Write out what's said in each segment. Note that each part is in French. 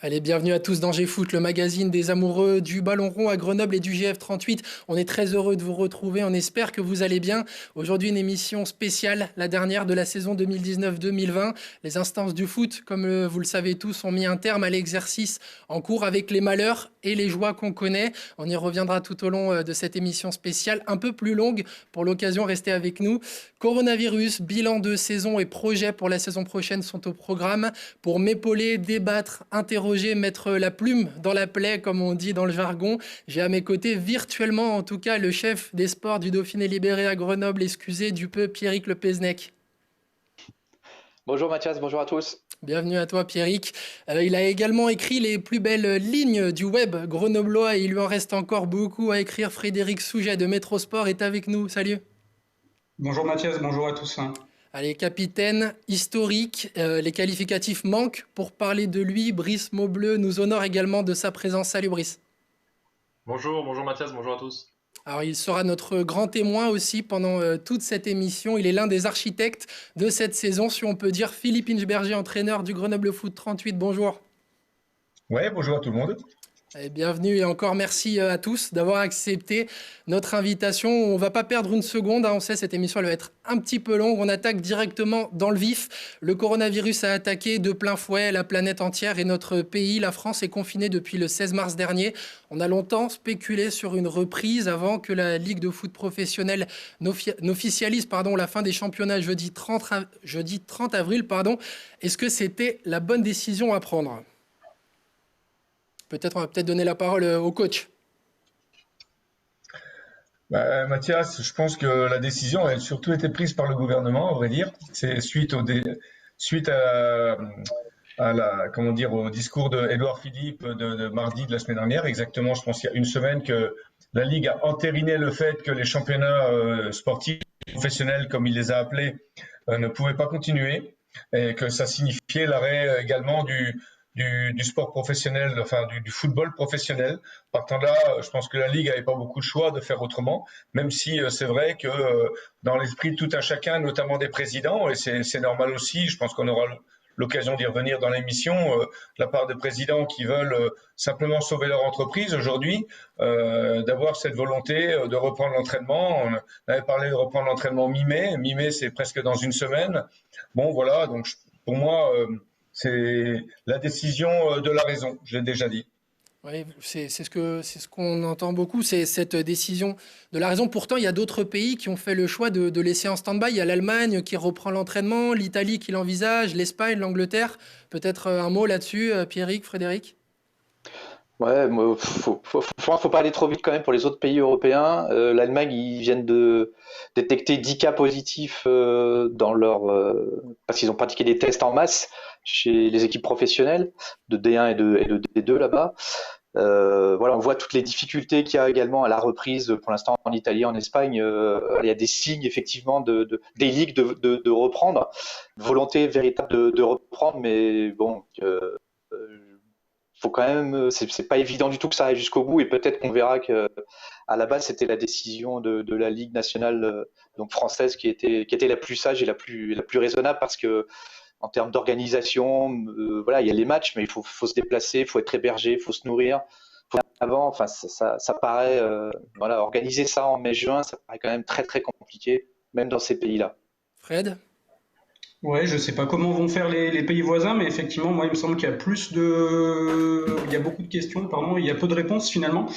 Allez, bienvenue à tous dans G-Foot, le magazine des amoureux du ballon rond à Grenoble et du GF38. On est très heureux de vous retrouver, on espère que vous allez bien. Aujourd'hui, une émission spéciale, la dernière de la saison 2019-2020. Les instances du foot, comme vous le savez tous, ont mis un terme à l'exercice en cours avec les malheurs et les joies qu'on connaît. On y reviendra tout au long de cette émission spéciale, un peu plus longue. Pour l'occasion, restez avec nous. Coronavirus, bilan de saison et projets pour la saison prochaine sont au programme. Pour m'épauler, débattre, interroger, mettre la plume dans la plaie, comme on dit dans le jargon, j'ai à mes côtés, virtuellement en tout cas, le chef des sports du Dauphiné libéré à Grenoble, excusez du peu, Pierrick Le Peznec. Bonjour Mathias, bonjour à tous. Bienvenue à toi Pierrick. Il a également écrit les plus belles lignes du web grenoblois et il lui en reste encore beaucoup à écrire. Frédéric Souget de Métrosport est avec nous. Salut. Bonjour Mathias, bonjour à tous. Allez, capitaine historique, les qualificatifs manquent pour parler de lui. Brice Maubleu nous honore également de sa présence. Salut Brice. Bonjour Mathias, bonjour à tous. Alors il sera notre grand témoin aussi pendant toute cette émission. Il est l'un des architectes de cette saison, si on peut dire. Philippe Inchberger, entraîneur du Grenoble Foot 38. Bonjour. Ouais, bonjour à tout le monde. Et bienvenue et encore merci à tous d'avoir accepté notre invitation. On va pas perdre une seconde, on sait cette émission elle va être un petit peu longue. On attaque directement dans le vif. Le coronavirus a attaqué de plein fouet la planète entière et notre pays. La France est confinée depuis le 16 mars dernier. On a longtemps spéculé sur une reprise avant que la Ligue de foot professionnelle n'officialise la fin des championnats jeudi 30 avril. Est-ce que c'était la bonne décision à prendre ? On va peut-être donner la parole au coach. Mathias, je pense que la décision a surtout été prise par le gouvernement, à vrai dire. C'est suite au discours d'Édouard Philippe de mardi de la semaine dernière, exactement, je pense il y a une semaine, que la Ligue a entériné le fait que les championnats sportifs professionnels, comme il les a appelés, ne pouvaient pas continuer et que ça signifiait l'arrêt également du sport professionnel, enfin du football professionnel. Partant de là, je pense que la Ligue n'avait pas beaucoup de choix de faire autrement, même si c'est vrai que dans l'esprit de tout un chacun, notamment des présidents, et c'est normal aussi, je pense qu'on aura l'occasion d'y revenir dans l'émission, de la part des présidents qui veulent simplement sauver leur entreprise aujourd'hui, d'avoir cette volonté de reprendre l'entraînement. On avait parlé de reprendre l'entraînement mi-mai. Mi-mai, c'est presque dans une semaine. Bon, voilà, donc pour moi, c'est la décision de la raison, je l'ai déjà dit. Oui, c'est ce qu'on entend beaucoup, c'est cette décision de la raison. Pourtant, il y a d'autres pays qui ont fait le choix de laisser en stand-by. Il y a l'Allemagne qui reprend l'entraînement, l'Italie qui l'envisage, l'Espagne, l'Angleterre. Peut-être un mot là-dessus, Pierrick, Frédéric? Ouais, faut pas aller trop vite quand même pour les autres pays européens. L'Allemagne, ils viennent de détecter 10 cas positifs parce qu'ils ont pratiqué des tests en masse chez les équipes professionnelles de D1 et de D2 là-bas. Voilà, on voit toutes les difficultés qu'il y a également à la reprise pour l'instant en Italie, en Espagne. Il y a des signes effectivement des ligues de reprendre, volonté véritable de reprendre, mais bon. Faut quand même, c'est pas évident du tout que ça arrive jusqu'au bout et peut-être qu'on verra que à la base c'était la décision de la Ligue nationale donc française qui était la plus sage et la plus raisonnable parce que en termes d'organisation, voilà, il y a les matchs mais il faut se déplacer, il faut être hébergé, il faut se nourrir. Avant, enfin ça paraît voilà, organiser ça en mai-juin, ça paraît quand même très très compliqué même dans ces pays-là. Fred? Ouais, je sais pas comment vont faire les pays voisins, mais effectivement, moi, il me semble qu'il y a il y a beaucoup de questions, pardon, il y a peu de réponses finalement.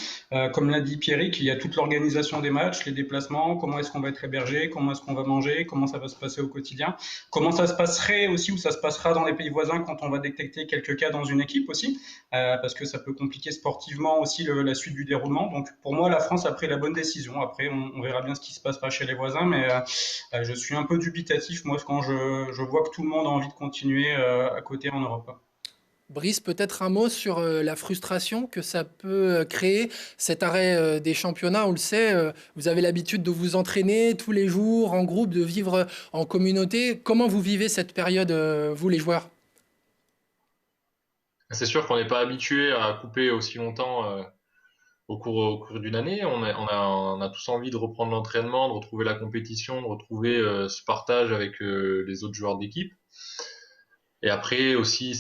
Comme l'a dit Pierrick, il y a toute l'organisation des matchs, les déplacements, comment est-ce qu'on va être hébergé, comment est-ce qu'on va manger, comment ça va se passer au quotidien, comment ça se passerait aussi ou ça se passera dans les pays voisins quand on va détecter quelques cas dans une équipe aussi, parce que ça peut compliquer sportivement aussi la suite du déroulement. Donc pour moi, la France a pris la bonne décision. Après, on verra bien ce qui se passera chez les voisins, mais je suis un peu dubitatif, moi, quand je vois que tout le monde a envie de continuer à côté en Europe. Brice, peut-être un mot sur la frustration que ça peut créer, cet arrêt des championnats. On le sait, vous avez l'habitude de vous entraîner tous les jours, en groupe, de vivre en communauté. Comment vous vivez cette période, vous les joueurs? C'est sûr qu'on n'est pas habitué à couper aussi longtemps au cours d'une année. On a tous envie de reprendre l'entraînement, de retrouver la compétition, de retrouver ce partage avec les autres joueurs d'équipe. Et après aussi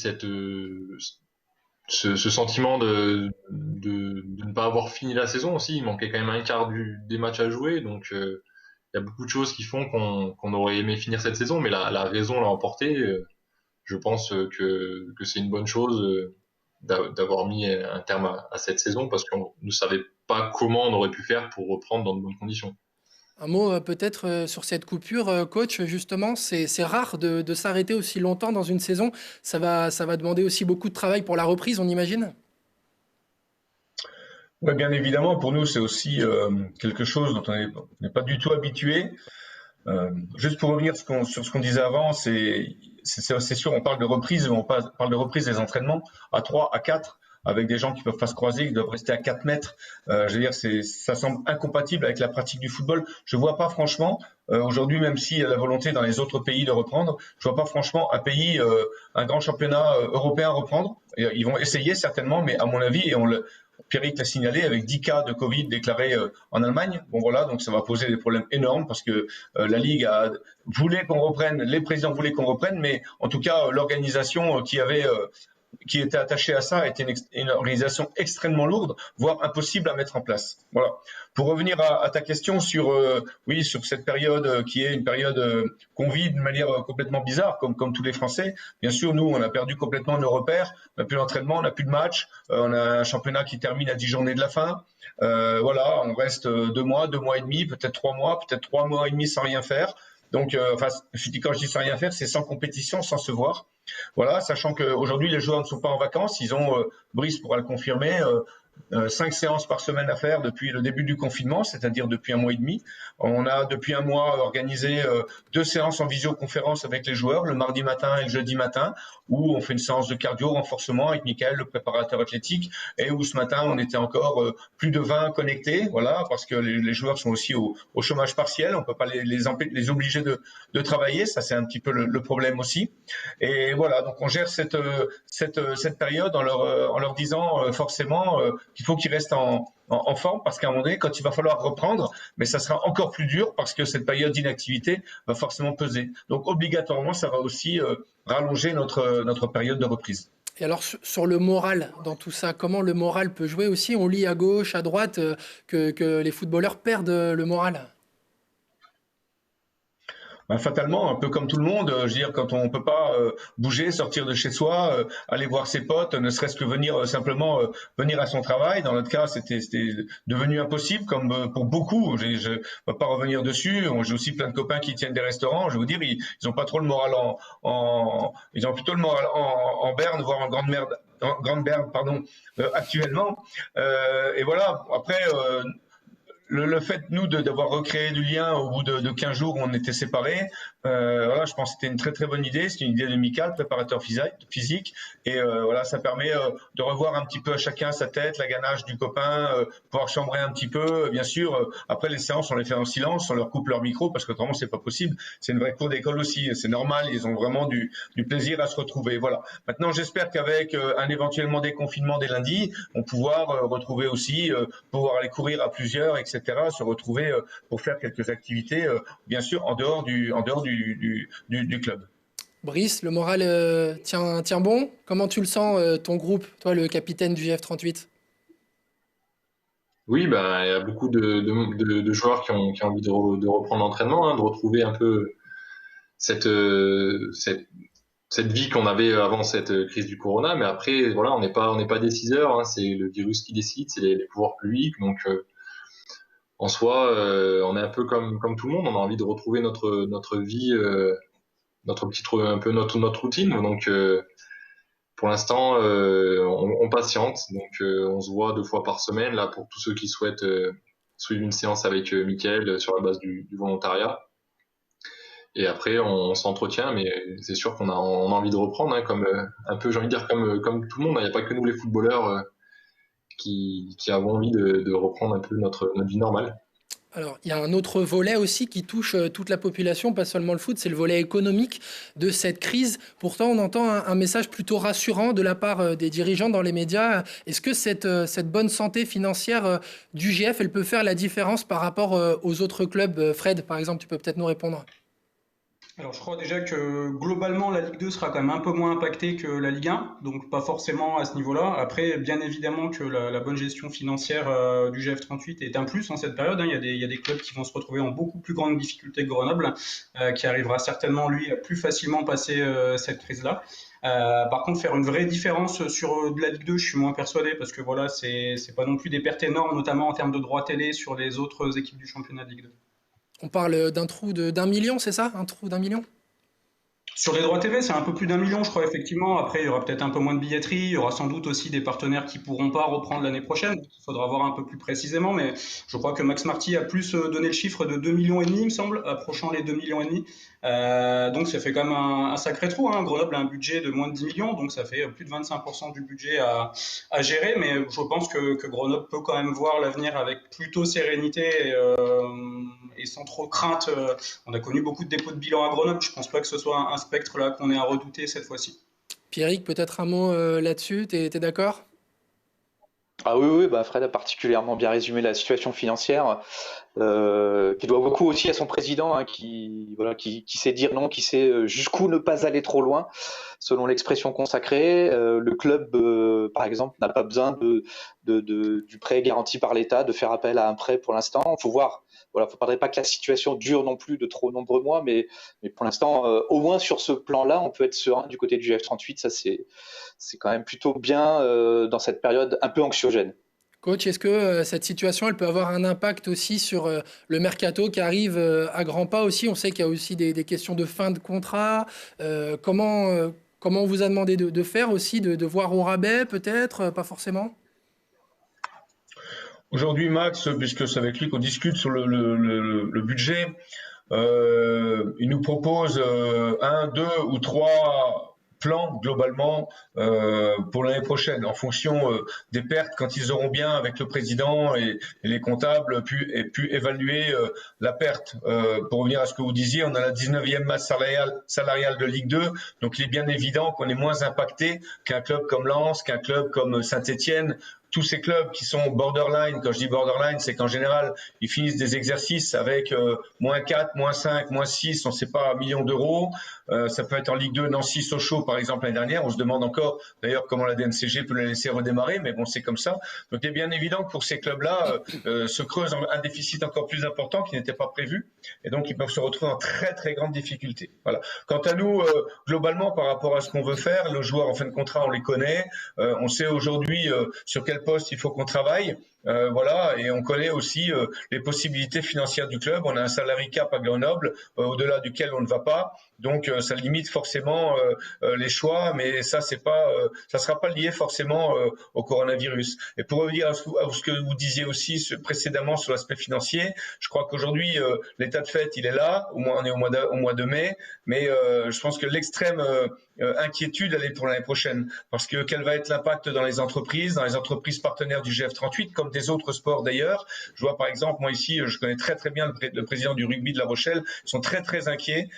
ce sentiment de ne pas avoir fini la saison aussi. Il manquait quand même un quart des matchs à jouer, donc il y a beaucoup de choses qui font qu'on aurait aimé finir cette saison, mais la raison l'a emporté. Je pense que c'est une bonne chose d'avoir mis un terme à cette saison parce qu'on ne savait pas comment on aurait pu faire pour reprendre dans de bonnes conditions. Un mot peut-être sur cette coupure, coach, justement, c'est rare de s'arrêter aussi longtemps dans une saison. Ça va demander aussi beaucoup de travail pour la reprise, on imagine? Ouais, bien évidemment, pour nous, c'est aussi quelque chose dont on n'est pas du tout habitué. Juste pour revenir sur ce qu'on disait avant, c'est sûr, on parle de reprise, mais on parle de reprise des entraînements à 3, à 4, avec des gens qui peuvent pas se croiser, qui doivent rester à 4 mètres. Je veux dire, ça semble incompatible avec la pratique du football. Je vois pas franchement, aujourd'hui, même s'il y a la volonté dans les autres pays de reprendre, je vois pas franchement un pays, un grand championnat européen reprendre. Ils vont essayer certainement, mais à mon avis, Pierrick l'a signalé, avec 10 cas de Covid déclarés en Allemagne. Bon voilà, donc ça va poser des problèmes énormes parce que la Ligue voulait qu'on reprenne, les présidents voulaient qu'on reprenne, mais en tout cas l'organisation qui était attachée à ça était une organisation extrêmement lourde, voire impossible à mettre en place. Voilà. Pour revenir à ta question sur oui, sur cette période qui est une période qu'on vit d'une manière complètement bizarre, comme tous les Français. Bien sûr, nous, on a perdu complètement nos repères, on n'a plus d'entraînement, on n'a plus de match, on a un championnat qui termine à 10 journées de la fin. Voilà, on reste 2 mois et demi, peut-être 3 mois, peut-être 3 mois et demi sans rien faire. Donc, enfin, quand je dis sans rien faire, c'est sans compétition, sans se voir. Voilà, sachant qu'aujourd'hui, les joueurs ne sont pas en vacances. Ils ont, Brice pourra le confirmer, 5 séances par semaine à faire depuis le début du confinement, c'est-à-dire depuis 1 mois et demi. On a depuis 1 mois organisé 2 séances en visioconférence avec les joueurs, le mardi matin et le jeudi matin, où on fait une séance de cardio renforcement avec Michael, le préparateur athlétique, et où ce matin on était encore plus de 20 connectés, voilà, parce que les joueurs sont aussi au chômage partiel, on peut pas les obliger de travailler, ça c'est un petit peu le problème aussi. Et voilà, donc on gère cette période en leur disant forcément qu'il faut qu'ils restent en forme parce qu'à un moment donné, quand il va falloir reprendre, mais ça sera encore plus dur parce que cette période d'inactivité va forcément peser. Donc obligatoirement, ça va aussi rallonger notre période de reprise. Et alors sur le moral dans tout ça, comment le moral peut jouer aussi? On lit à gauche, à droite que les footballeurs perdent le moral. Ben, fatalement, un peu comme tout le monde, je veux dire, quand on peut pas bouger, sortir de chez soi, aller voir ses potes, ne serait-ce que venir simplement venir à son travail. Dans notre cas, c'était devenu impossible, comme pour beaucoup. Je ne vais pas revenir dessus. J'ai aussi plein de copains qui tiennent des restaurants. Je vais vous dire, ils ont pas trop le moral ils ont plutôt le moral en berne, voire en grande berne, pardon, actuellement. Et voilà. Après. Le fait, nous, d'avoir recréé du lien au bout de 15 jours où on était séparés, voilà, je pense que c'était une très très bonne idée. C'est une idée de Michael, préparateur physique. Et voilà, ça permet de revoir un petit peu à chacun sa tête, la ganache du copain, pouvoir chambrer un petit peu. Bien sûr, après les séances, on les fait en silence, on leur coupe leur micro parce qu'autrement, c'est pas possible. C'est une vraie cour d'école aussi. C'est normal, ils ont vraiment du plaisir à se retrouver. Voilà. Maintenant, j'espère qu'avec un éventuellement déconfinement dès lundi, on pourra retrouver aussi, pouvoir aller courir à plusieurs, etc., se retrouver pour faire quelques activités, bien sûr, en dehors du club. Brice, le moral tient bon? Comment tu le sens, ton groupe, toi, le capitaine du GF38? Oui, ben, il y a beaucoup de joueurs qui ont envie de reprendre l'entraînement, hein, de retrouver un peu cette vie qu'on avait avant cette crise du corona. Mais après, voilà, on n'est pas déciseur, hein, c'est le virus qui décide, c'est les pouvoirs publics. Donc, en soi, on est un peu comme tout le monde, on a envie de retrouver notre vie, un peu notre routine. Donc, pour l'instant, on patiente. Donc, on se voit 2 fois par semaine là pour tous ceux qui souhaitent suivre une séance avec Mickaël sur la base du volontariat. Et après, on s'entretient, mais c'est sûr qu'on a envie de reprendre, hein, comme un peu, j'ai envie de dire comme tout le monde. Il n'y a pas que nous les footballeurs qui avons envie de reprendre un peu notre vie normale. Alors, il y a un autre volet aussi qui touche toute la population, pas seulement le foot, c'est le volet économique de cette crise. Pourtant, on entend un message plutôt rassurant de la part des dirigeants dans les médias. Est-ce que cette bonne santé financière du GF, elle peut faire la différence par rapport aux autres clubs? Fred, par exemple, tu peux peut-être nous répondre. Alors, je crois déjà que globalement, la Ligue 2 sera quand même un peu moins impactée que la Ligue 1, donc pas forcément à ce niveau-là. Après, bien évidemment que la bonne gestion financière du GF38 est un plus en cette période, hein. Il y a des clubs qui vont se retrouver en beaucoup plus grande difficulté que Grenoble, qui arrivera certainement, lui, à plus facilement passer cette crise-là. Par contre, faire une vraie différence sur de la Ligue 2, je suis moins persuadé, parce que voilà, c'est pas non plus des pertes énormes, notamment en termes de droits télé sur les autres équipes du championnat de Ligue 2. On parle d'un trou d'un million, c'est ça? Un trou d'un million? Sur les droits TV, c'est un peu plus d'un million, je crois, effectivement. Après, il y aura peut-être un peu moins de billetterie. Il y aura sans doute aussi des partenaires qui pourront pas reprendre l'année prochaine. Il faudra voir un peu plus précisément, mais je crois que Max Marty a plus donné le chiffre de 2,5 millions, il me semble, approchant les 2,5 millions. Donc ça fait quand même un sacré trou, hein. Grenoble a un budget de moins de 10 millions, donc ça fait plus de 25% du budget à gérer. Mais je pense que Grenoble peut quand même voir l'avenir avec plutôt sérénité et sans trop crainte. On a connu beaucoup de dépôts de bilan à Grenoble. Je pense pas que ce soit un spectre là qu'on ait à redouter cette fois-ci. Pierrick, peut-être un mot là-dessus, t'es d'accord? Ah oui, oui, bah Fred a particulièrement bien résumé la situation financière, qui doit beaucoup aussi à son président, hein, qui, voilà, qui sait dire non, qui sait jusqu'où ne pas aller trop loin, selon l'expression consacrée. Le club, par exemple, n'a pas besoin du prêt garanti par l'État, de faire appel à un prêt pour l'instant. Il faut voir, voilà, faut faudrait pas que la situation dure non plus de trop nombreux mois, mais pour l'instant, au moins sur ce plan-là, on peut être serein du côté du F38. Ça, c'est quand même plutôt bien dans cette période un peu anxiogène. Coach, est-ce que cette situation, elle peut avoir un impact aussi sur le mercato qui arrive à grands pas aussi? On sait qu'il y a aussi des questions de fin de contrat. Comment on vous a demandé de faire aussi, de voir au rabais peut-être, pas forcément? Aujourd'hui, Max, puisque c'est avec lui qu'on discute sur le budget, il nous propose un, deux ou trois plans globalement pour l'année prochaine, en fonction des pertes, quand ils auront bien avec le président et les comptables pu évaluer la perte. Pour revenir à ce que vous disiez, on a la 19e masse salariale de Ligue 2, donc il est bien évident qu'on est moins impacté qu'un club comme Lens, qu'un club comme Saint-Étienne. Tous ces clubs qui sont borderline, quand je dis borderline, c'est qu'en général, ils finissent des exercices avec moins 4, moins 5, moins 6, on ne sait pas, millions d'euros. Ça peut être en Ligue 2, Nancy-Sochaux, par exemple, l'année dernière. On se demande encore, d'ailleurs, comment la DNCG peut la laisser redémarrer, mais bon, c'est comme ça. Donc, il est bien évident que pour ces clubs-là, se creuse un déficit encore plus important qui n'était pas prévu. Et donc, ils peuvent se retrouver en très, très grande difficulté. Voilà. Quant à nous, globalement, par rapport à ce qu'on veut faire, le joueur en fin de contrat, on les connaît. On sait aujourd'hui sur quel poste il faut qu'on travaille. Voilà, et on connaît aussi les possibilités financières du club. On a un salary cap à Grenoble, au-delà duquel on ne va pas. Donc, ça limite forcément les choix, mais ça, ça sera pas lié forcément au coronavirus. Et pour revenir à ce que vous disiez aussi précédemment sur l'aspect financier, je crois qu'aujourd'hui, l'état de fait, il est là. Au moins, on est au mois de mai, mais je pense que l'extrême inquiétude, elle est pour l'année prochaine, parce que quel va être l'impact dans les entreprises partenaires du GF38, comme des autres sports d'ailleurs. Je vois par exemple, moi ici, je connais très très bien le président du rugby de La Rochelle, ils sont très très inquiets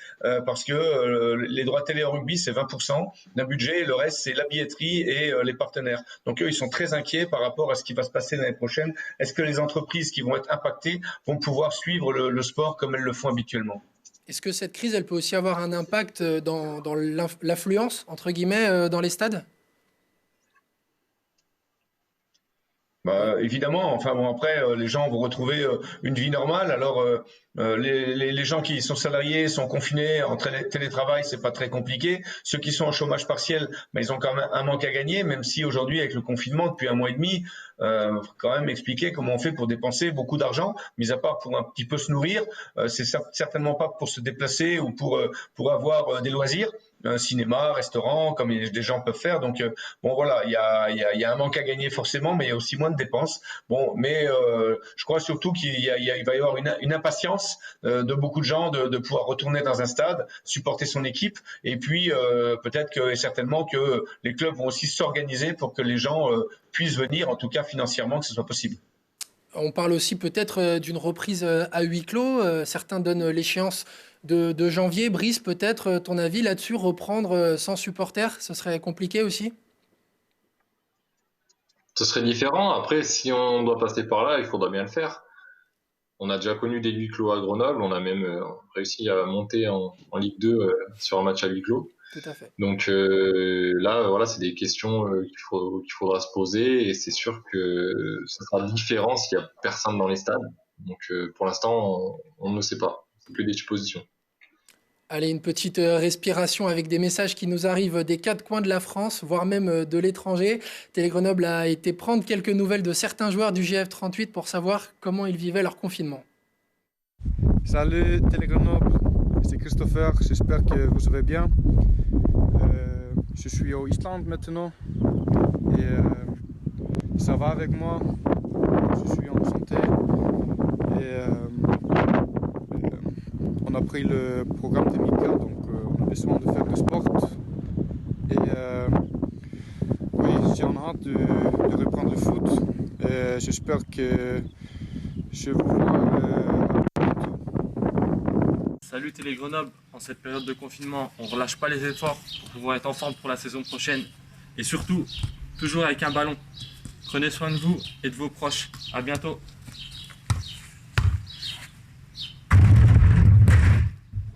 parce que les droits télé en rugby, c'est 20% d'un budget, et le reste, c'est la billetterie et les partenaires. Donc eux, ils sont très inquiets par rapport à ce qui va se passer l'année prochaine. Est-ce que les entreprises qui vont être impactées vont pouvoir suivre le sport comme elles le font habituellement? Est-ce que cette crise, elle peut aussi avoir un impact dans l'affluence, entre guillemets, dans les stades? Bah, évidemment, enfin bon après les gens vont retrouver une vie normale. Alors les gens qui sont salariés sont confinés en télétravail, c'est pas très compliqué. Ceux qui sont en chômage partiel, bah, ils ont quand même un manque à gagner, même si aujourd'hui avec le confinement depuis un mois et demi, quand même expliquer comment on fait pour dépenser beaucoup d'argent, mis à part pour un petit peu se nourrir, c'est certainement pas pour se déplacer ou pour avoir des loisirs. Un cinéma, restaurant, comme des gens peuvent faire. Donc, bon, voilà, il y a un manque à gagner forcément, mais il y a aussi moins de dépenses. Bon, mais je crois surtout il va y avoir une impatience de beaucoup de gens de pouvoir retourner dans un stade, supporter son équipe, et puis peut-être que et certainement que les clubs vont aussi s'organiser pour que les gens puissent venir, en tout cas financièrement, que ce soit possible. On parle aussi peut-être d'une reprise à huis clos. Certains donnent l'échéance de janvier. Brice, peut-être ton avis là-dessus, reprendre sans supporters, ce serait compliqué aussi? Ce serait différent. Après, si on doit passer par là, il faudra bien le faire. On a déjà connu des huis clos à Grenoble. On a même réussi à monter en Ligue 2 sur un match à huis clos. Tout à fait. Donc là, voilà, c'est des questions qu'il faudra se poser et c'est sûr que ça sera différent s'il y a personne dans les stades. Donc pour l'instant, on ne sait pas. C'est que des suppositions. Allez, une petite respiration avec des messages qui nous arrivent des quatre coins de la France, voire même de l'étranger. Télé Grenoble a été prendre quelques nouvelles de certains joueurs du GF38 pour savoir comment ils vivaient leur confinement. Salut Télé Grenoble, c'est Christopher, j'espère que vous allez bien. Je suis au Islande maintenant et ça va avec moi, je suis en santé et on a pris le programme de Mika, donc on a besoin de faire du sport et oui, j'ai hâte de reprendre le foot et j'espère que je vous vois bientôt. Salut Télé Grenoble, en cette période de confinement, on ne relâche pas les efforts pour pouvoir être en forme pour la saison prochaine. Et surtout, toujours avec un ballon. Prenez soin de vous et de vos proches. À bientôt.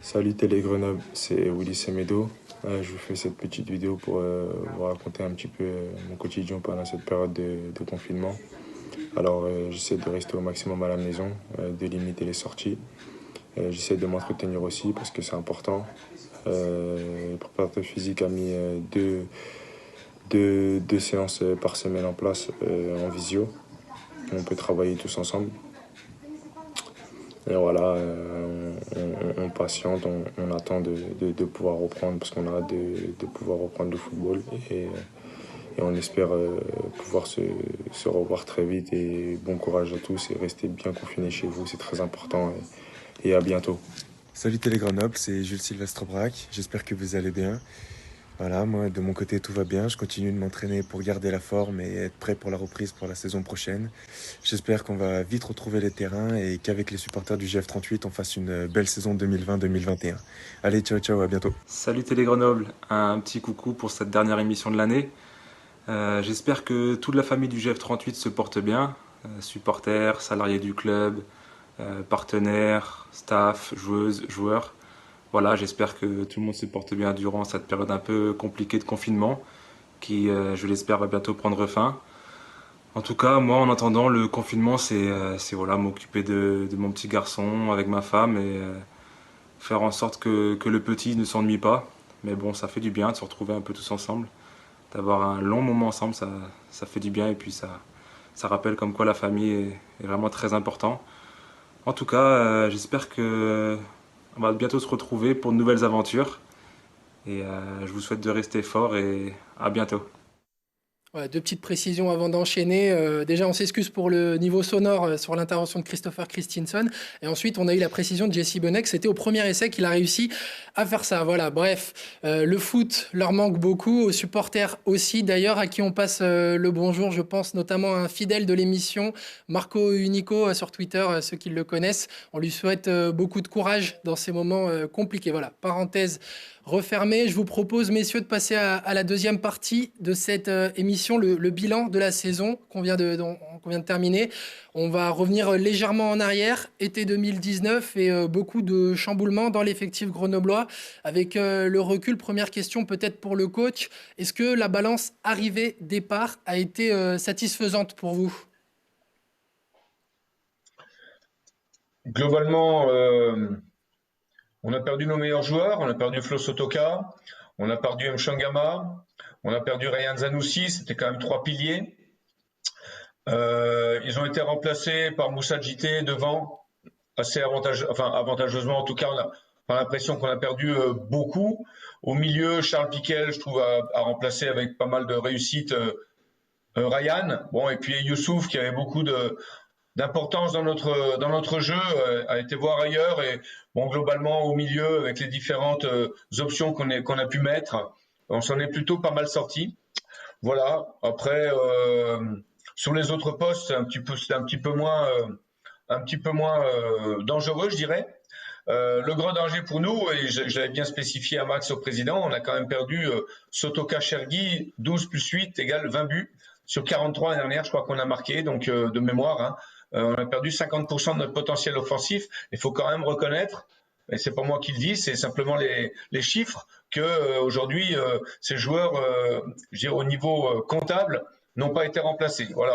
Salut Télé Grenoble, c'est Willy Semedo. Je vous fais cette petite vidéo pour vous raconter un petit peu mon quotidien pendant cette période de confinement. Alors j'essaie de rester au maximum à la maison, de limiter les sorties. J'essaie de m'entretenir aussi parce que c'est important. Le préparateur physique a mis deux séances par semaine en place en visio. On peut travailler tous ensemble. Et voilà, on patiente, on attend de pouvoir reprendre parce qu'on a hâte de pouvoir reprendre le football. Et on espère pouvoir se revoir très vite. Et bon courage à tous et restez bien confinés chez vous, c'est très important. Et à bientôt. Salut Télé Grenoble, c'est Jules Sylvestre Braque, j'espère que vous allez bien. Voilà, moi de mon côté tout va bien, je continue de m'entraîner pour garder la forme et être prêt pour la reprise pour la saison prochaine. J'espère qu'on va vite retrouver les terrains et qu'avec les supporters du GF38 on fasse une belle saison 2020-2021. Allez, ciao ciao, à bientôt. Salut Télé Grenoble, un petit coucou pour cette dernière émission de l'année. J'espère que toute la famille du GF38 se porte bien, supporters, salariés du club, partenaires, staff, joueuses, joueurs. Voilà, j'espère que tout le monde se porte bien durant cette période un peu compliquée de confinement qui, je l'espère, va bientôt prendre fin. En tout cas, moi, en attendant le confinement, c'est voilà, m'occuper de mon petit garçon avec ma femme et faire en sorte que le petit ne s'ennuie pas. Mais bon, ça fait du bien de se retrouver un peu tous ensemble, d'avoir un long moment ensemble, ça fait du bien et puis ça rappelle comme quoi la famille est vraiment très important. En tout cas, j'espère qu'on va bientôt se retrouver pour de nouvelles aventures. Et je vous souhaite de rester fort et à bientôt. Ouais, deux petites précisions avant d'enchaîner. Déjà, on s'excuse pour le niveau sonore sur l'intervention de Christopher Christensen. Et ensuite, on a eu la précision de Jesse Bonnet. C'était au premier essai qu'il a réussi à faire ça. Voilà, bref, le foot leur manque beaucoup, aux supporters aussi. D'ailleurs, à qui on passe le bonjour, je pense notamment à un fidèle de l'émission, Marco Unico sur Twitter, ceux qui le connaissent. On lui souhaite beaucoup de courage dans ces moments compliqués. Voilà, parenthèse refermée. Je vous propose, messieurs, de passer à la deuxième partie de cette émission, le bilan de la saison qu'on vient de terminer. On va revenir légèrement en arrière, été 2019 et beaucoup de chamboulements dans l'effectif grenoblois. Avec le recul, première question peut-être pour le coach. Est-ce que la balance arrivée-départ a été satisfaisante pour vous ? Globalement, on a perdu nos meilleurs joueurs, on a perdu Flo Sotoka, on a perdu Mchangama, on a perdu Ryan Zanussi, c'était quand même 3 piliers. Ils ont été remplacés par Moussa Djité devant, assez avantageusement en tout cas, on a l'impression qu'on a perdu beaucoup. Au milieu, Charles Piquel, je trouve, a remplacé avec pas mal de réussite Ryan. Bon, et puis Youssouf qui avait beaucoup d'importance dans notre jeu, a été voir ailleurs et bon, globalement au milieu avec les différentes options qu'on a pu mettre, on s'en est plutôt pas mal sorti. Voilà. Après sur les autres postes, c'est un petit peu moins dangereux, je dirais. Le grand danger pour nous, et j'avais bien spécifié à Max, au président, on a quand même perdu Sotoka Chergui, 12 plus 8 égale 20 buts sur 43 l'année dernière, je crois qu'on a marqué, donc de mémoire, hein. on a perdu 50% de notre potentiel offensif. Il faut quand même reconnaître, et c'est pas moi qui le dis, c'est simplement les chiffres, que aujourd'hui ces joueurs, je dirais au niveau comptable, n'ont pas été remplacés. Voilà,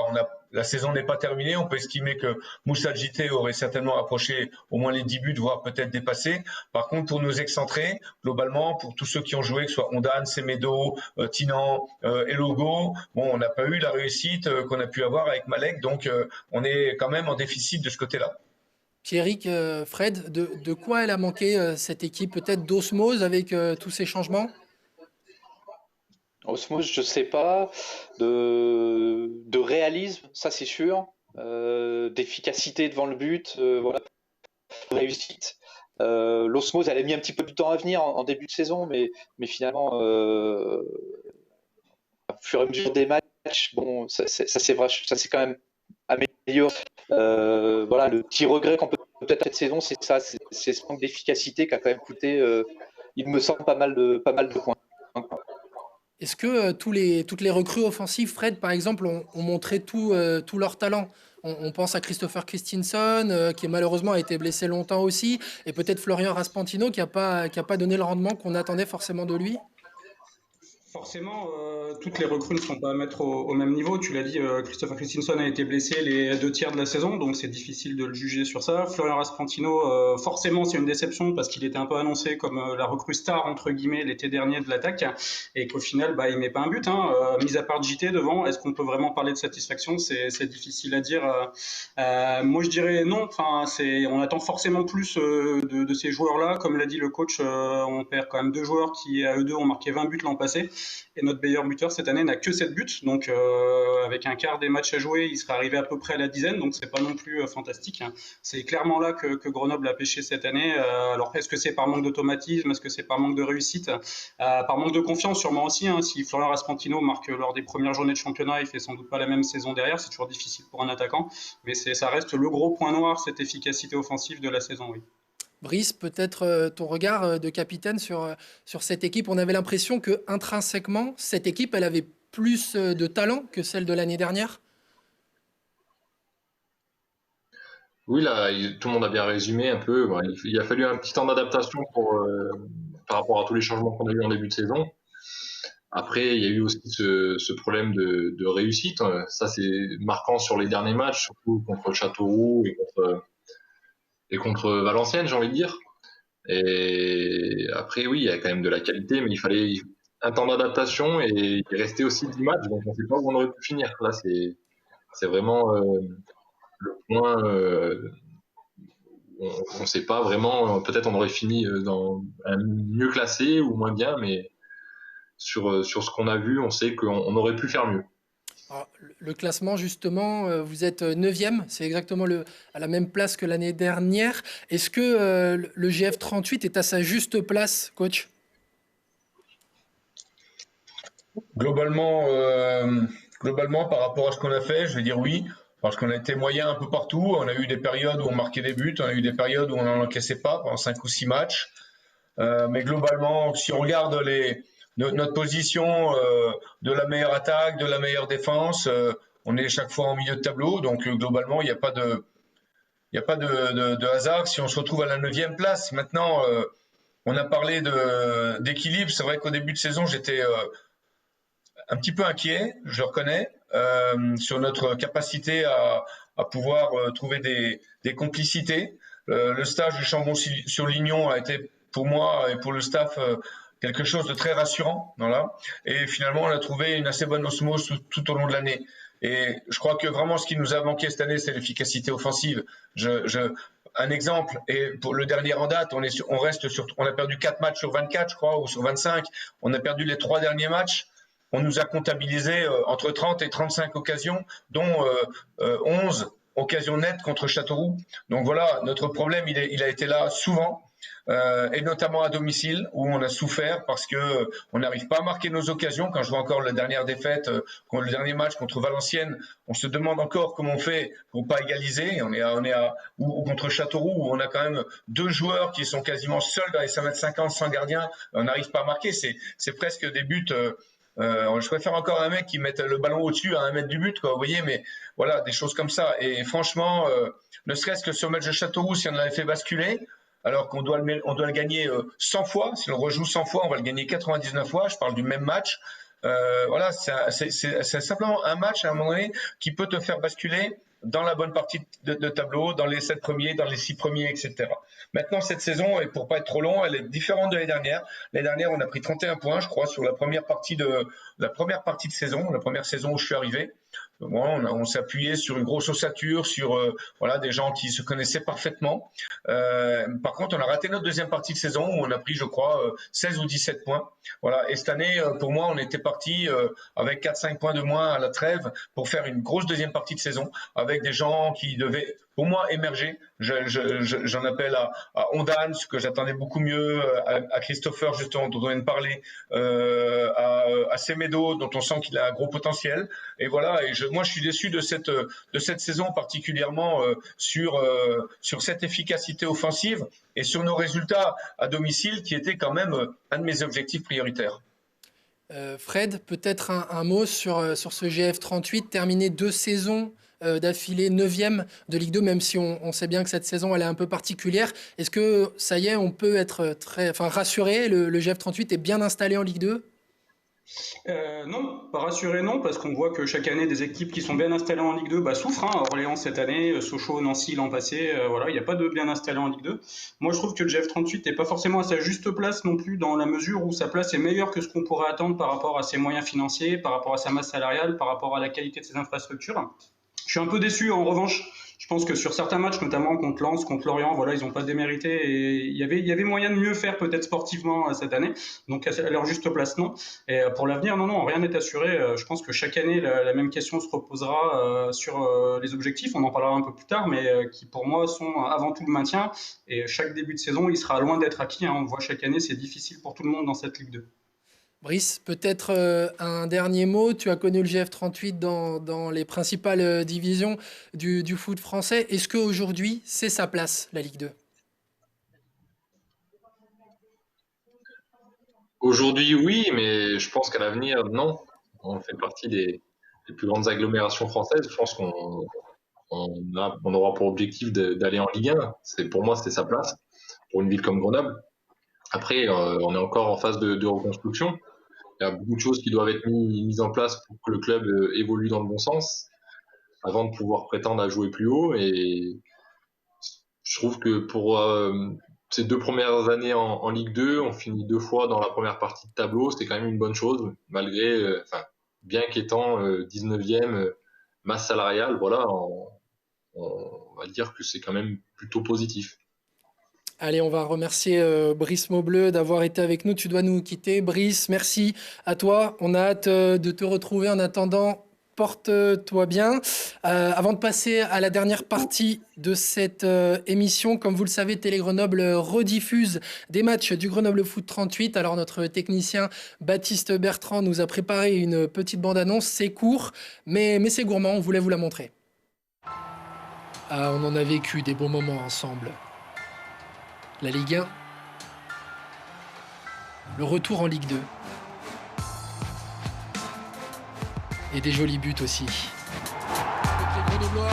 la saison n'est pas terminée. On peut estimer que Moussa Djité aurait certainement approché au moins les 10 buts, voire peut-être dépassé. Par contre, pour nous excentrer, globalement, pour tous ceux qui ont joué, que ce soit Ondan, Semedo, Tinan, Elogo, bon, on n'a pas eu la réussite qu'on a pu avoir avec Malek. Donc, on est quand même en déficit de ce côté-là. Pierrick, Fred, de quoi elle a manqué cette équipe? Peut-être d'osmose avec tous ces changements? Osmose, je sais pas. De réalisme, ça c'est sûr. D'efficacité devant le but, voilà, de réussite. L'osmose, elle a mis un petit peu de temps à venir en début de saison, mais finalement, au fur et à mesure des matchs, bon, ça c'est quand même amélioré. Voilà, le petit regret qu'on peut peut-être cette saison, c'est ça, c'est ce manque d'efficacité qui a quand même coûté, il me semble, pas mal de points. Est-ce que toutes les recrues offensives, Fred, par exemple, ont montré tout leur talent? On pense à Christopher Christensen, qui malheureusement a été blessé longtemps aussi, et peut-être Florian Raspantino, qui a pas donné le rendement qu'on attendait forcément de lui. Forcément, toutes les recrues ne sont pas à mettre au même niveau. Tu l'as dit, Christopher Christensen a été blessé les 2 tiers de la saison, donc c'est difficile de le juger sur ça. Florian Raspantino, forcément, c'est une déception parce qu'il était un peu annoncé comme la recrue star, entre guillemets, l'été dernier de l'attaque, et qu'au final, il met pas un but. Mis à part JT devant, est-ce qu'on peut vraiment parler de satisfaction? C'est difficile à dire. Moi, je dirais non. Enfin, on attend forcément plus de ces joueurs-là. Comme l'a dit le coach, on perd quand même 2 joueurs qui, à eux deux, ont marqué 20 buts l'an passé. Et notre meilleur buteur cette année n'a que 7 buts, donc avec un quart des matchs à jouer, il serait arrivé à peu près à la dizaine, donc c'est pas non plus fantastique. C'est clairement là que Grenoble a pêché cette année. Alors est-ce que c'est par manque d'automatisme, est-ce que c'est par manque de réussite, par manque de confiance sûrement aussi. Si Florian Raspantino marque lors des premières journées de championnat, il fait sans doute pas la même saison derrière, c'est toujours difficile pour un attaquant, mais ça reste le gros point noir, cette efficacité offensive de la saison, oui. Brice, peut-être ton regard de capitaine sur cette équipe. On avait l'impression que intrinsèquement, cette équipe, elle avait plus de talent que celle de l'année dernière. Oui, là, tout le monde a bien résumé un peu. Bon, il a fallu un petit temps d'adaptation par rapport à tous les changements qu'on a eu en début de saison. Après, il y a eu aussi ce problème de réussite. Ça, c'est marquant sur les derniers matchs, surtout contre Châteauroux et contre Valenciennes, j'ai envie de dire. Et après, oui, il y a quand même de la qualité, mais il fallait un temps d'adaptation et il restait aussi 10 matchs, donc on ne sait pas où on aurait pu finir. Là, c'est vraiment le point. On ne sait pas vraiment. Peut-être on aurait fini dans un mieux classé ou moins bien, mais sur ce qu'on a vu, on sait qu'on aurait pu faire mieux. Alors, le classement, justement, vous êtes 9e, c'est exactement à la même place que l'année dernière. Est-ce que le GF 38 est à sa juste place, coach? Globalement, par rapport à ce qu'on a fait, je vais dire oui, parce qu'on a été moyen un peu partout. On a eu des périodes où on marquait des buts, on a eu des périodes où on n'en encaissait pas pendant 5 ou 6 matchs. Mais globalement, si on regarde notre position de la meilleure attaque, de la meilleure défense, on est chaque fois en milieu de tableau. Donc globalement, il n'y a pas de hasard si on se retrouve à la 9e place. Maintenant, on a parlé d'équilibre. C'est vrai qu'au début de saison, j'étais un petit peu inquiet, je le reconnais, sur notre capacité à pouvoir trouver des complicités. Le stage du Chambon-sur-Lignon a été pour moi et pour le staff quelque chose de très rassurant. Voilà. Et finalement, on a trouvé une assez bonne osmose tout au long de l'année. Et je crois que vraiment ce qui nous a manqué cette année, c'est l'efficacité offensive. Un exemple, et pour le dernier en date, on a perdu 4 matchs sur 24, je crois, ou sur 25. On a perdu les 3 derniers matchs. On nous a comptabilisé entre 30 et 35 occasions, dont 11 occasions nettes contre Châteauroux. Donc voilà, notre problème, il a été là souvent, et notamment à domicile, où on a souffert parce que on n'arrive pas à marquer nos occasions. Quand je vois encore la dernière défaite, le dernier match contre Valenciennes, on se demande encore comment on fait pour pas égaliser. Ou contre Châteauroux, où on a quand même 2 joueurs qui sont quasiment seuls dans les 5 m 50 sans gardien, on n'arrive pas à marquer. C'est presque des buts Je préfère encore un mec qui mette le ballon au-dessus à 1 mètre du but, quoi, vous voyez, mais voilà, des choses comme ça. Et franchement, ne serait-ce que sur le match de Châteauroux, si on avait fait basculer, alors qu'on doit le gagner 100 fois, si on rejoue 100 fois, on va le gagner 99 fois, je parle du même match. Voilà, c'est simplement un match à un moment donné qui peut te faire basculer dans la bonne partie de tableau, dans les 7 premiers, dans les 6 premiers, etc. Maintenant, cette saison, et pour pas être trop long, elle est différente de l'année dernière. L'année dernière, on a pris 31 points, je crois, sur la première partie de saison, la première saison où je suis arrivé. Bon, on s'est appuyé sur une grosse ossature, sur voilà, des gens qui se connaissaient parfaitement. Par contre, on a raté notre deuxième partie de saison où on a pris, je crois, 16 ou 17 points. Voilà. Et cette année, pour moi, on était parti avec 4-5 points de moins à la trêve pour faire une grosse deuxième partie de saison avec des gens qui devaient, pour moi, émerger. J'en appelle à Ondane, ce que j'attendais beaucoup mieux, à Christopher, justement, dont on vient de parler, à Semedo, dont on sent qu'il a un gros potentiel. Et voilà, moi je suis déçu de cette saison, particulièrement sur cette efficacité offensive et sur nos résultats à domicile, qui étaient quand même un de mes objectifs prioritaires. Fred, peut-être un mot sur ce GF 38, terminé 2 saisons d'affilée 9e de Ligue 2, même si on sait bien que cette saison elle est un peu particulière. Est-ce que ça y est, on peut être rassuré, le GF 38 est bien installé en Ligue 2? Non, pas rassuré, non, parce qu'on voit que chaque année, des équipes qui sont bien installées en Ligue 2 souffrent. Orléans cette année, Sochaux, Nancy l'an passé, voilà, il n'y a pas de bien installé en Ligue 2. Moi, je trouve que le GF38 n'est pas forcément à sa juste place non plus, dans la mesure où sa place est meilleure que ce qu'on pourrait attendre par rapport à ses moyens financiers, par rapport à sa masse salariale, par rapport à la qualité de ses infrastructures. Je suis un peu déçu, en revanche. Je pense que sur certains matchs, notamment contre Lens, contre Lorient, voilà, ils n'ont pas démérité et il y avait moyen de mieux faire peut-être sportivement cette année. Donc à leur juste place, non. Et pour l'avenir, non, rien n'est assuré. Je pense que chaque année, la même question se reposera sur les objectifs. On en parlera un peu plus tard, mais qui pour moi sont avant tout le maintien. Et chaque début de saison, il sera loin d'être acquis. On voit chaque année, c'est difficile pour tout le monde dans cette Ligue 2. Brice, peut-être un dernier mot. Tu as connu le GF 38 dans les principales divisions du foot français. Est-ce qu'aujourd'hui, c'est sa place, la Ligue 2? Aujourd'hui, oui, mais je pense qu'à l'avenir, non. On fait partie des plus grandes agglomérations françaises. Je pense qu'on aura pour objectif d'aller en Ligue 1. Pour moi, c'est sa place pour une ville comme Grenoble. Après, on est encore en phase de reconstruction. Il y a beaucoup de choses qui doivent être mises en place pour que le club évolue dans le bon sens avant de pouvoir prétendre à jouer plus haut. Et je trouve que pour ces 2 premières années en Ligue 2, on finit 2 fois dans la première partie de tableau. C'est quand même une bonne chose, malgré, bien qu'étant 19e masse salariale, voilà, on va dire que c'est quand même plutôt positif. Allez, on va remercier Brice Maubleu d'avoir été avec nous. Tu dois nous quitter. Brice, merci à toi. On a hâte de te retrouver. En attendant, porte-toi bien. Avant de passer à la dernière partie de cette émission, comme vous le savez, Télé Grenoble rediffuse des matchs du Grenoble Foot 38. Alors notre technicien Baptiste Bertrand nous a préparé une petite bande-annonce. C'est court, mais c'est gourmand. On voulait vous la montrer. On en a vécu des bons moments ensemble. La Ligue 1, le retour en Ligue 2 et des jolis buts aussi. Les Grenoblois,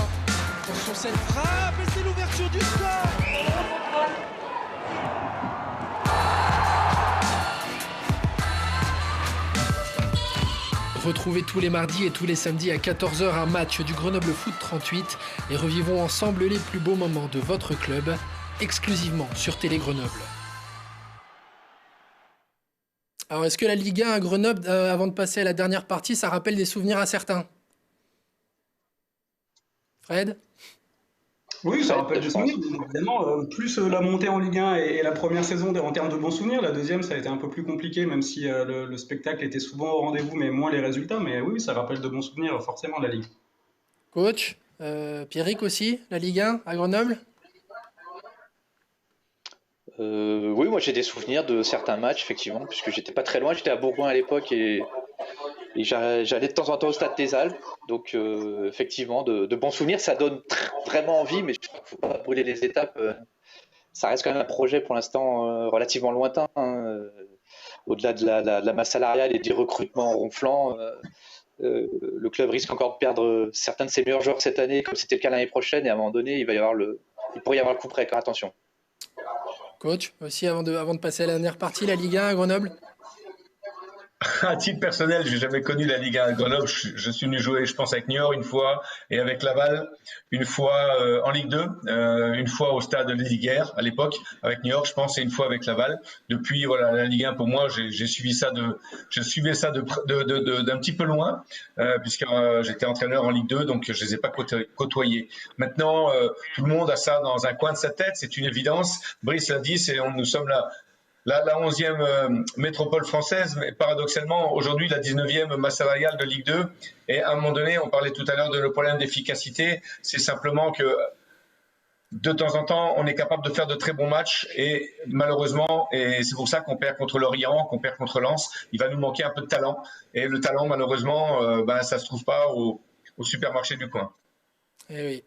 attention cette frappe et c'est l'ouverture du score. Retrouvez tous les mardis et tous les samedis à 14h un match du Grenoble Foot 38 et revivons ensemble les plus beaux moments de votre club, exclusivement sur Télé Grenoble. Alors, est-ce que la Ligue 1 à Grenoble, avant de passer à la dernière partie, ça rappelle des souvenirs à certains? Fred? Oui, ça rappelle des souvenirs, évidemment. Plus la montée en Ligue 1 et la première saison en termes de bons souvenirs. La deuxième, ça a été un peu plus compliqué, même si le spectacle était souvent au rendez-vous, mais moins les résultats. Mais oui, ça rappelle de bons souvenirs, forcément, la Ligue. Coach, Pierrick aussi, la Ligue 1 à Grenoble? Oui, moi j'ai des souvenirs de certains matchs, effectivement, puisque j'étais pas très loin, j'étais à Bourgoin à l'époque et j'allais de temps en temps au Stade des Alpes. Donc effectivement, de bons souvenirs, ça donne vraiment envie, mais je crois qu'il ne faut pas brûler les étapes. Ça reste quand même un projet pour l'instant relativement lointain. au-delà de la masse salariale et des recrutements ronflants, le club risque encore de perdre certains de ses meilleurs joueurs cette année, comme c'était le cas l'année prochaine, et à un moment donné, il pourrait y avoir le coup près. Attention. Coach, aussi avant de passer à la dernière partie, la Ligue 1 à Grenoble. À titre personnel, j'ai jamais connu la Ligue 1 à Grenoble. Je suis venu jouer, je pense, avec Niort une fois et avec Laval une fois en Ligue 2, une fois au stade de Liguerre à l'époque avec Niort, je pense, et une fois avec Laval. Depuis, voilà, la Ligue 1 pour moi, je suivais ça d'un petit peu loin, puisque j'étais entraîneur en Ligue 2, donc je les ai pas côtoyés. Maintenant, tout le monde a ça dans un coin de sa tête, c'est une évidence. Brice l'a dit, nous sommes là. La 11e métropole française, mais paradoxalement, aujourd'hui, la 19e masse salariale de Ligue 2. Et à un moment donné, on parlait tout à l'heure de le problème d'efficacité. C'est simplement que de temps en temps, on est capable de faire de très bons matchs. Et malheureusement, et c'est pour ça qu'on perd contre Lorient, qu'on perd contre Lens, il va nous manquer un peu de talent. Et le talent, malheureusement, ça ne se trouve pas au supermarché du coin. Eh oui.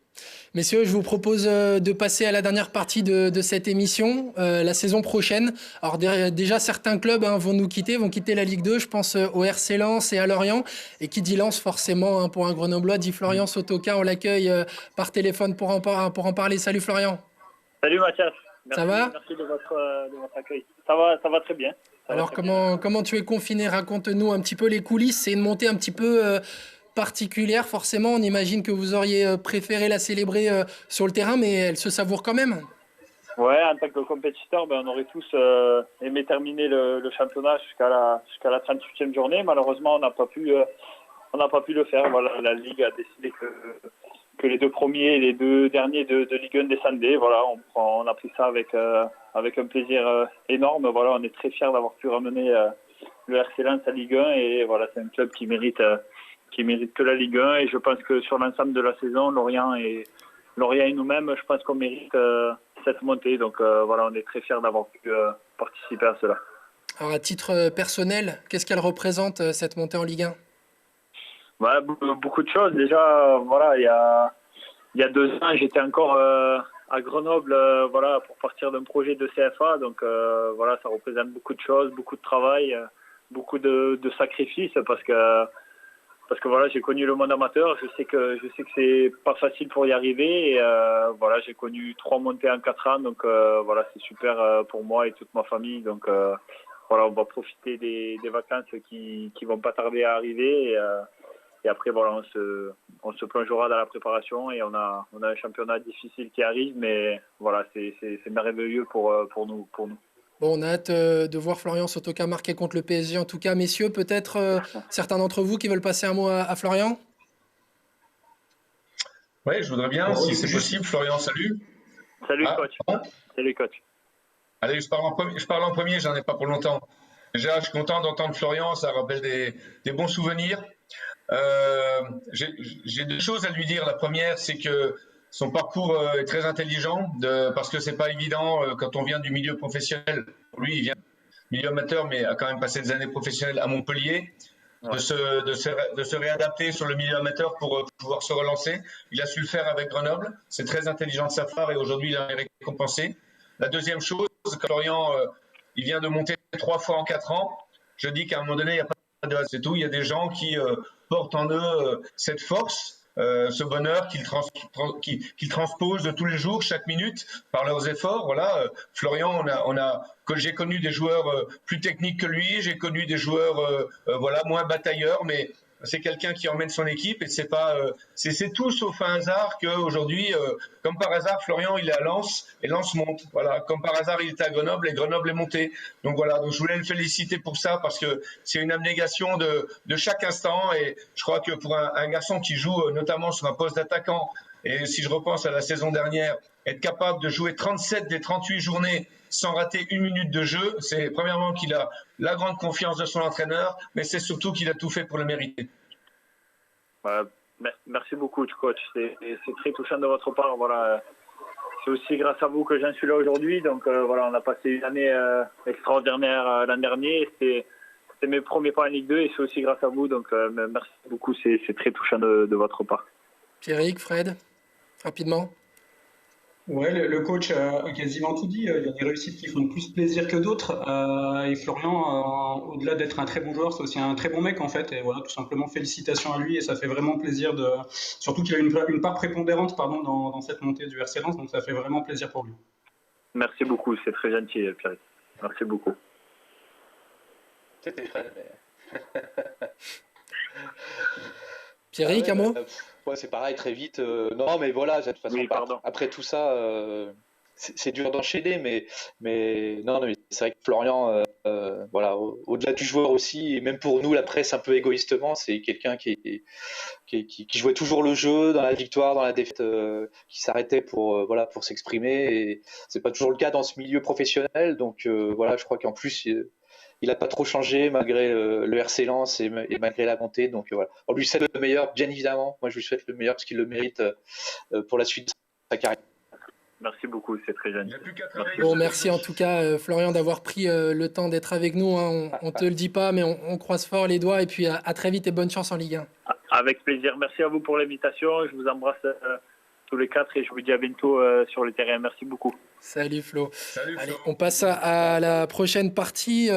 Messieurs, je vous propose de passer à la dernière partie de cette émission, la saison prochaine. Alors déjà, certains clubs vont quitter la Ligue 2. Je pense au RC Lens et à Lorient. Et qui dit Lens, forcément, pour un Grenoblois, dit Florian Sotoka. On l'accueille par téléphone pour en parler. Salut Florian. Salut Mathias. Merci, ça va? Merci de votre accueil. Ça va très bien. Alors comment tu es confiné? Raconte-nous un petit peu les coulisses. C'est une montée un petit peu... particulière, forcément. On imagine que vous auriez préféré la célébrer sur le terrain, mais elle se savoure quand même. Ouais, en tant que compétiteur, on aurait tous aimé terminer le championnat jusqu'à la 38e journée. Malheureusement, on n'a pas pu le faire. Voilà, la Ligue a décidé que les deux premiers et les deux derniers de Ligue 1 descendaient. Voilà, on a pris ça avec un plaisir énorme. Voilà, on est très fiers d'avoir pu ramener le RC Lens à Ligue 1 et voilà, c'est un club qui mérite que la Ligue 1 et je pense que sur l'ensemble de la saison, Lorient et nous-mêmes, je pense qu'on mérite cette montée. Donc voilà, on est très fiers d'avoir pu participer à cela. Alors à titre personnel, qu'est-ce qu'elle représente cette montée en Ligue 1? Beaucoup de choses. Déjà, voilà, il y a 2 ans, j'étais encore à Grenoble voilà, pour partir d'un projet de CFA. Donc voilà, ça représente beaucoup de choses, beaucoup de travail, beaucoup de sacrifices parce que voilà, j'ai connu le monde amateur, je sais que c'est pas facile pour y arriver et voilà, j'ai connu 3 montées en 4 ans, donc voilà, c'est super pour moi et toute ma famille. Donc voilà, on va profiter des vacances qui vont pas tarder à arriver et après voilà, on se plongera dans la préparation et on a un championnat difficile qui arrive, mais voilà, c'est merveilleux pour nous. Bon, on a hâte de voir Florian Sotoka marquer contre le PSG. En tout cas, messieurs, peut-être certains d'entre vous qui veulent passer un mot à Florian? Oui, je voudrais bien, si c'est possible. Florian, salut. Salut, coach. Bon. Salut, coach. Allez, je parle en premier, j'en ai pas pour longtemps. Déjà, je suis content d'entendre Florian, ça rappelle des bons souvenirs. J'ai 2 choses à lui dire. La première, c'est que son parcours est très intelligent parce que c'est pas évident quand on vient du milieu professionnel. Lui, il vient du milieu amateur, mais a quand même passé des années professionnelles à Montpellier. De se réadapter sur le milieu amateur pour pouvoir se relancer. Il a su le faire avec Grenoble. C'est très intelligent de sa part et aujourd'hui, il est récompensé. La deuxième chose, quand Lorient il vient de monter 3 fois en 4 ans, je dis qu'à un moment donné, il n'y a pas de c'est tout. Il y a des gens qui portent en eux cette force, ce bonheur qu'ils transposent tous les jours, chaque minute, par leurs efforts. Voilà, Florian, j'ai connu des joueurs plus techniques que lui, j'ai connu des joueurs voilà, moins batailleurs, mais c'est quelqu'un qui emmène son équipe et c'est tout sauf un hasard qu'aujourd'hui, comme par hasard, Florian il est à Lens et Lens monte. Voilà, comme par hasard il était à Grenoble et Grenoble est monté. Donc voilà, donc je voulais le féliciter pour ça parce que c'est une abnégation de chaque instant et je crois que pour un garçon qui joue notamment sur un poste d'attaquant et si je repense à la saison dernière, être capable de jouer 37 des 38 journées sans rater 1 minute de jeu, c'est premièrement qu'il a la grande confiance de son entraîneur, mais c'est surtout qu'il a tout fait pour le mériter. Merci beaucoup, coach. C'est très touchant de votre part. Voilà, c'est aussi grâce à vous que j'en suis là aujourd'hui. Donc voilà, on a passé une année extraordinaire l'an dernier. C'était mes premiers pas en Ligue 2 et c'est aussi grâce à vous. Donc merci beaucoup. C'est très touchant de votre part. Pierrick, Fred, rapidement. Ouais, le coach a quasiment tout dit. Il y a des réussites qui font plus plaisir que d'autres. Et Florian, au-delà d'être un très bon joueur, c'est aussi un très bon mec en fait. Et voilà, tout simplement, félicitations à lui. Et ça fait vraiment plaisir surtout qu'il a une part prépondérante, pardon, dans cette montée du RC Lens. Donc ça fait vraiment plaisir pour lui. Merci beaucoup, c'est très gentil, Pierre. Merci beaucoup. C'était frais, mais... Pierrick, un mot? Ouais, c'est pareil, très vite. Non, mais voilà, de toute façon, Oui, pardon. après tout ça, c'est dur d'enchaîner, mais non, mais c'est vrai que Florian, voilà, au-delà du joueur aussi, et même pour nous, la presse un peu égoïstement, c'est quelqu'un qui jouait toujours le jeu, dans la victoire, dans la défaite, qui s'arrêtait pour, voilà, pour s'exprimer. Et c'est pas toujours le cas dans ce milieu professionnel, donc voilà, je crois qu'en plus, il n'a pas trop changé malgré le RC Lens et malgré la montée. Donc voilà, on lui souhaite le meilleur, bien évidemment. Moi, je lui souhaite le meilleur parce qu'il le mérite pour la suite de sa carrière. Merci beaucoup, c'est très gentil. Bon, merci en tout cas, Florian, d'avoir pris le temps d'être avec nous. Hein. On te le dit pas, mais on croise fort les doigts. Et puis à très vite et bonne chance en Ligue 1. Avec plaisir. Merci à vous pour l'invitation. Je vous embrasse tous les quatre et je vous dis à bientôt sur le terrain. Merci beaucoup. Salut Flo. Salut, Allez, Flo. on passe à la prochaine partie.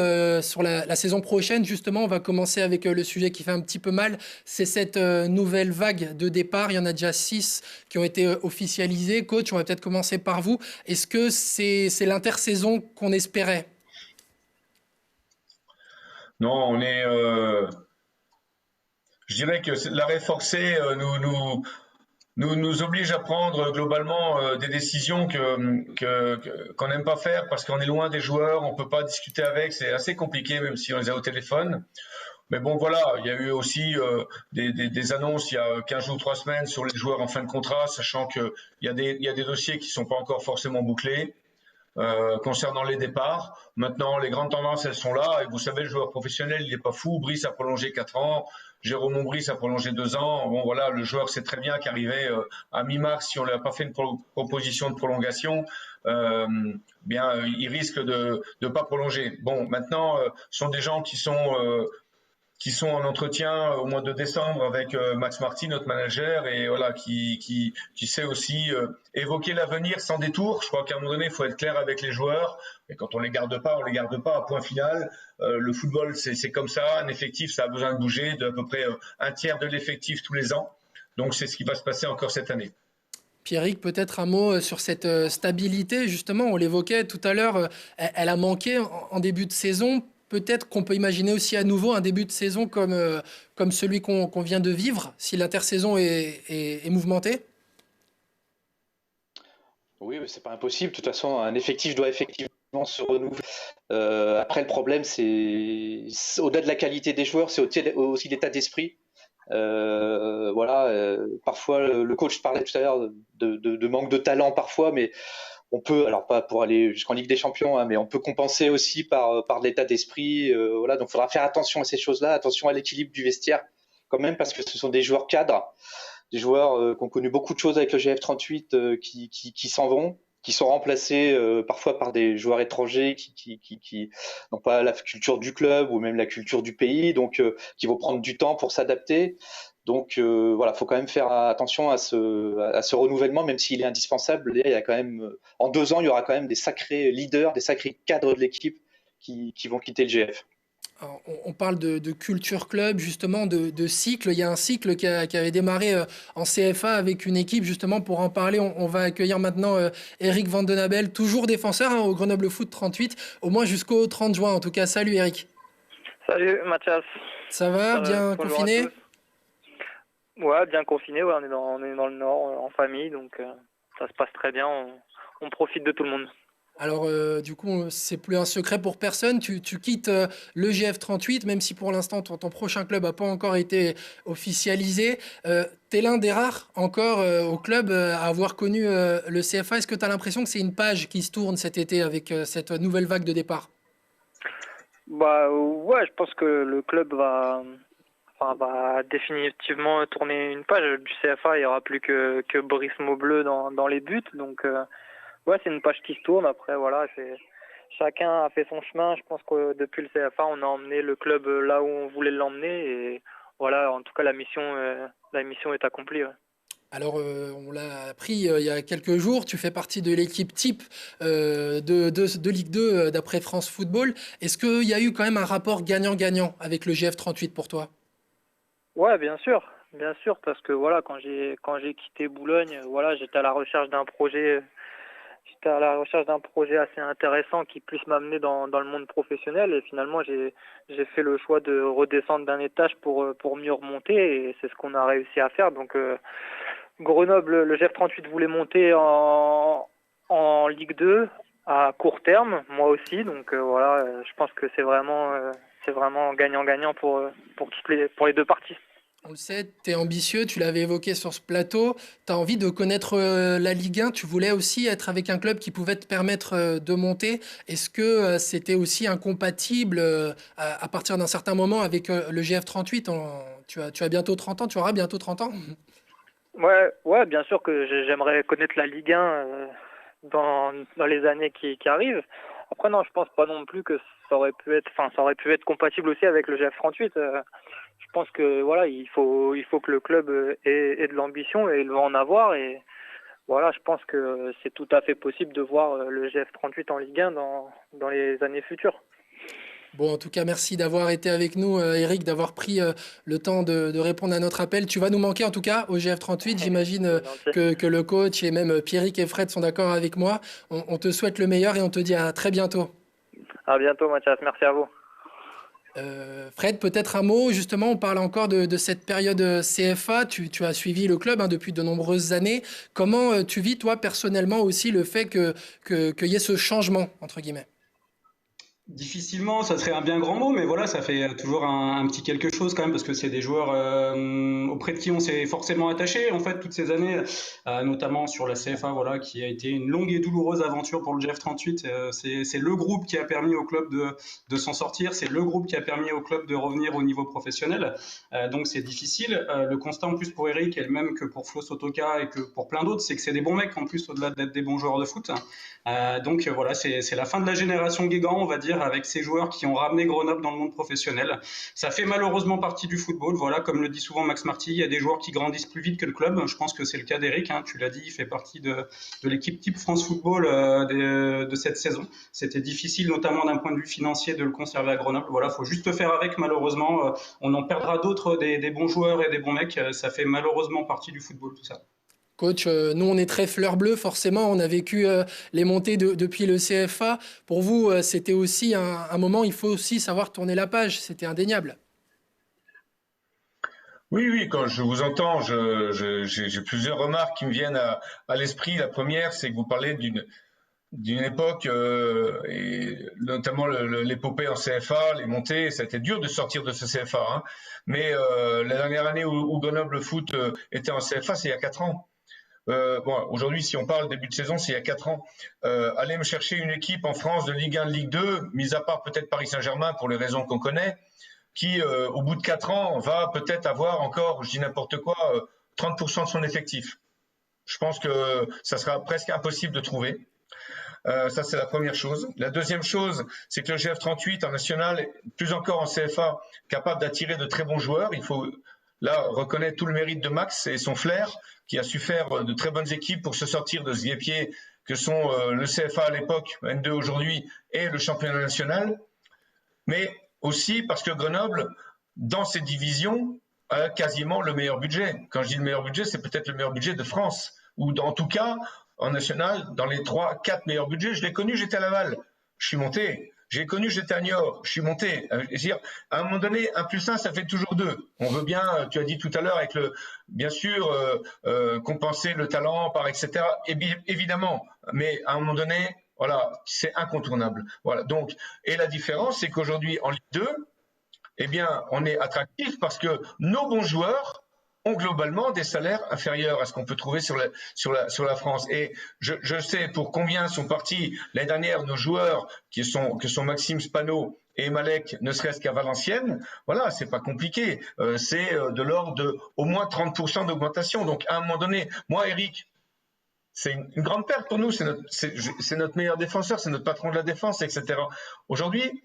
Sur la saison prochaine, justement, on va commencer avec le sujet qui fait un petit peu mal. C'est cette nouvelle vague de départ. Il y en a déjà 6 qui ont été officialisés. Coach, on va peut-être commencer par vous. Est-ce que c'est l'intersaison qu'on espérait? Non, on est. Je dirais que l'arrêt forcé nous oblige à prendre globalement des décisions qu'on n'aime pas faire parce qu'on est loin des joueurs, on peut pas discuter avec, c'est assez compliqué même si on les a au téléphone. Mais bon, voilà, il y a eu aussi des annonces il y a 15 jours ou 3 semaines sur les joueurs en fin de contrat, sachant qu'il y a des dossiers qui sont pas encore forcément bouclés. Concernant les départs. Maintenant, les grandes tendances, elles sont là. Et vous savez, le joueur professionnel, il n'est pas fou. Brice a prolongé 4 ans. Jérôme Brice a prolongé 2 ans. Bon, voilà, le joueur sait très bien qu'arrivé à mi-mars, si on ne lui a pas fait une proposition de prolongation, il risque de ne pas prolonger. Bon, maintenant, ce sont des gens qui sont en entretien au mois de décembre avec Max Martin, notre manager, et voilà, qui sait aussi évoquer l'avenir sans détour. Je crois qu'à un moment donné, il faut être clair avec les joueurs. Et quand on les garde pas, point final. Le football, c'est comme ça. Un effectif, ça a besoin de bouger d'à peu près un tiers de l'effectif tous les ans. Donc, c'est ce qui va se passer encore cette année. Pierrick, peut-être un mot sur cette stabilité. Justement, on l'évoquait tout à l'heure, elle a manqué en début de saison. Peut-être qu'on peut imaginer aussi à nouveau un début de saison comme celui qu'on vient de vivre, si l'intersaison est mouvementée. Oui, mais c'est pas impossible. De toute façon, un effectif doit effectivement se renouveler. Après, le problème, c'est au-delà de la qualité des joueurs, c'est aussi l'état d'esprit. Voilà, parfois le coach parlait tout à l'heure de manque de talent parfois, mais on peut, alors pas pour aller jusqu'en Ligue des Champions, hein, mais on peut compenser aussi par de l'état d'esprit. Voilà, donc il faudra faire attention à ces choses-là, attention à l'équilibre du vestiaire quand même, parce que ce sont des joueurs cadres, des joueurs qui ont connu beaucoup de choses avec le GF38 qui s'en vont, qui sont remplacés parfois par des joueurs étrangers qui n'ont pas la culture du club ou même la culture du pays, donc qui vont prendre du temps pour s'adapter. Donc voilà, faut quand même faire attention à ce renouvellement, même s'il est indispensable. Il y a quand même, en 2 ans, il y aura quand même des sacrés leaders, des sacrés cadres de l'équipe qui vont quitter le GF. Alors, on parle de culture club, justement, de cycle. Il y a un cycle qui avait démarré en CFA avec une équipe, justement, pour en parler. On va accueillir maintenant Eric Vandenabel, toujours défenseur au Grenoble Foot 38, au moins jusqu'au 30 juin. En tout cas, salut Eric. Salut Mathias. Ça va, bien confiné? Ouais, bien confiné. Ouais, on est dans le Nord, en famille, donc ça se passe très bien. On profite de tout le monde. Alors, du coup, c'est plus un secret pour personne. Tu quittes le GF38, même si pour l'instant, ton prochain club n'a pas encore été officialisé. Tu es l'un des rares encore au club à avoir connu le CFA. Est-ce que tu as l'impression que c'est une page qui se tourne cet été avec cette nouvelle vague de départ? Bah ouais, je pense que le club va définitivement tourner une page. Du CFA, il n'y aura plus que Brice Maubleu dans les buts. Donc, ouais, c'est une page qui se tourne. Après, voilà, chacun a fait son chemin. Je pense que depuis le CFA, on a emmené le club là où on voulait l'emmener. Et voilà, en tout cas, la mission est accomplie. Ouais. Alors, on l'a appris il y a quelques jours, tu fais partie de l'équipe type de Ligue 2 d'après France Football. Est-ce qu'il y a eu quand même un rapport gagnant-gagnant avec le GF 38 pour toi? Ouais, bien sûr, parce que voilà, quand j'ai quitté Boulogne, voilà, j'étais à la recherche d'un projet assez intéressant qui puisse m'amener dans le monde professionnel, et finalement j'ai fait le choix de redescendre d'un étage pour mieux remonter, et c'est ce qu'on a réussi à faire. Donc Grenoble, le GF 38 voulait monter en Ligue 2 à court terme, moi aussi. Donc voilà, je pense que c'est vraiment gagnant-gagnant pour les deux parties. On le sait, tu es ambitieux, tu l'avais évoqué sur ce plateau, tu as envie de connaître la Ligue 1, tu voulais aussi être avec un club qui pouvait te permettre de monter. Est-ce que c'était aussi incompatible à partir d'un certain moment avec le GF 38? Tu as bientôt 30 ans, tu auras bientôt 30 ans? Ouais, bien sûr que j'aimerais connaître la Ligue 1 dans les années qui arrivent. Après, non, je pense pas non plus que ça aurait pu être compatible aussi avec le GF 38. Je pense que voilà, il faut que le club ait de l'ambition, et il va en avoir. Et voilà, je pense que c'est tout à fait possible de voir le GF 38 en Ligue 1 dans les années futures. Bon, en tout cas, merci d'avoir été avec nous, Eric, d'avoir pris le temps de répondre à notre appel. Tu vas nous manquer en tout cas au GF 38. J'imagine que le coach et même Pierrick et Fred sont d'accord avec moi. On te souhaite le meilleur et on te dit à très bientôt. À bientôt, Mathias. Merci à vous. Fred, peut-être un mot. Justement, on parle encore de cette période CFA. Tu as suivi le club depuis de nombreuses années. Comment tu vis, toi, personnellement aussi, le fait qu'il y ait ce changement, entre guillemets? Difficilement, ça serait un bien grand mot, mais voilà, ça fait toujours un petit quelque chose quand même, parce que c'est des joueurs auprès de qui on s'est forcément attaché en fait toutes ces années, notamment sur la CFA, voilà, qui a été une longue et douloureuse aventure pour le GF 38. C'est le groupe qui a permis au club de s'en sortir, c'est le groupe qui a permis au club de revenir au niveau professionnel. Donc c'est difficile. Le constat en plus pour Eric, et le même que pour Flo Sotoka et que pour plein d'autres, c'est que c'est des bons mecs en plus, au-delà d'être des bons joueurs de foot. Donc voilà, c'est la fin de la génération Guégan, on va dire, avec ces joueurs qui ont ramené Grenoble dans le monde professionnel. Ça fait malheureusement partie du football, voilà, comme le dit souvent Max Marty, il y a des joueurs qui grandissent plus vite que le club. Je pense que c'est le cas d'Eric, hein, tu l'as dit, il fait partie de l'équipe type France Football de cette saison. C'était difficile, notamment d'un point de vue financier, de le conserver à Grenoble. Voilà, faut juste faire avec, malheureusement. On en perdra d'autres, des bons joueurs et des bons mecs. Ça fait malheureusement partie du football, tout ça. Coach, nous on est très fleur bleue, forcément, on a vécu les montées depuis le CFA. Pour vous, c'était aussi un moment, il faut aussi savoir tourner la page, c'était indéniable. Oui, quand je vous entends, j'ai plusieurs remarques qui me viennent à l'esprit. La première, c'est que vous parlez d'une époque, et notamment l'épopée en CFA, les montées, ça a été dur de sortir de ce CFA. Hein. Mais la dernière année où Grenoble Foot était en CFA, c'est il y a 4 ans. Aujourd'hui, si on parle début de saison, c'est il y a 4 ans. Aller me chercher une équipe en France de Ligue 1, de Ligue 2, mis à part peut-être Paris Saint-Germain pour les raisons qu'on connaît, qui, au bout de 4 ans, va peut-être avoir encore, je dis n'importe quoi, 30% de son effectif. Je pense que ça sera presque impossible de trouver. Ça, c'est la première chose. La deuxième chose, c'est que le GF 38 en national, plus encore en CFA, capable d'attirer de très bons joueurs. Il faut là reconnaître tout le mérite de Max et son flair, qui a su faire de très bonnes équipes pour se sortir de ce guêpier que sont le CFA à l'époque, N2 aujourd'hui, et le championnat national. Mais aussi parce que Grenoble, dans ces divisions, a quasiment le meilleur budget. Quand je dis le meilleur budget, c'est peut-être le meilleur budget de France, ou en tout cas, en national, dans les 3-4 meilleurs budgets. Je l'ai connu, j'étais à Laval, je suis monté. J'ai connu, j'étais à Niort, je suis monté. C'est-à-dire, à un moment donné, 1 + 1, ça fait toujours 2. On veut bien, tu as dit tout à l'heure, avec bien sûr, compenser le talent par etc. Et évidemment, mais à un moment donné, voilà, c'est incontournable. Voilà. Donc, et la différence, c'est qu'aujourd'hui, en Ligue 2, eh bien, on est attractif parce que nos bons joueurs ont globalement des salaires inférieurs à ce qu'on peut trouver sur la France. Et je sais pour combien sont partis l'année dernière nos joueurs que sont Maxime Spano et Malek, ne serait-ce qu'à Valenciennes. Voilà, c'est pas compliqué. C'est de l'ordre de au moins 30% d'augmentation. Donc, à un moment donné, moi, Eric, c'est une grande perte pour nous. C'est notre meilleur défenseur, c'est notre patron de la défense, etc. Aujourd'hui,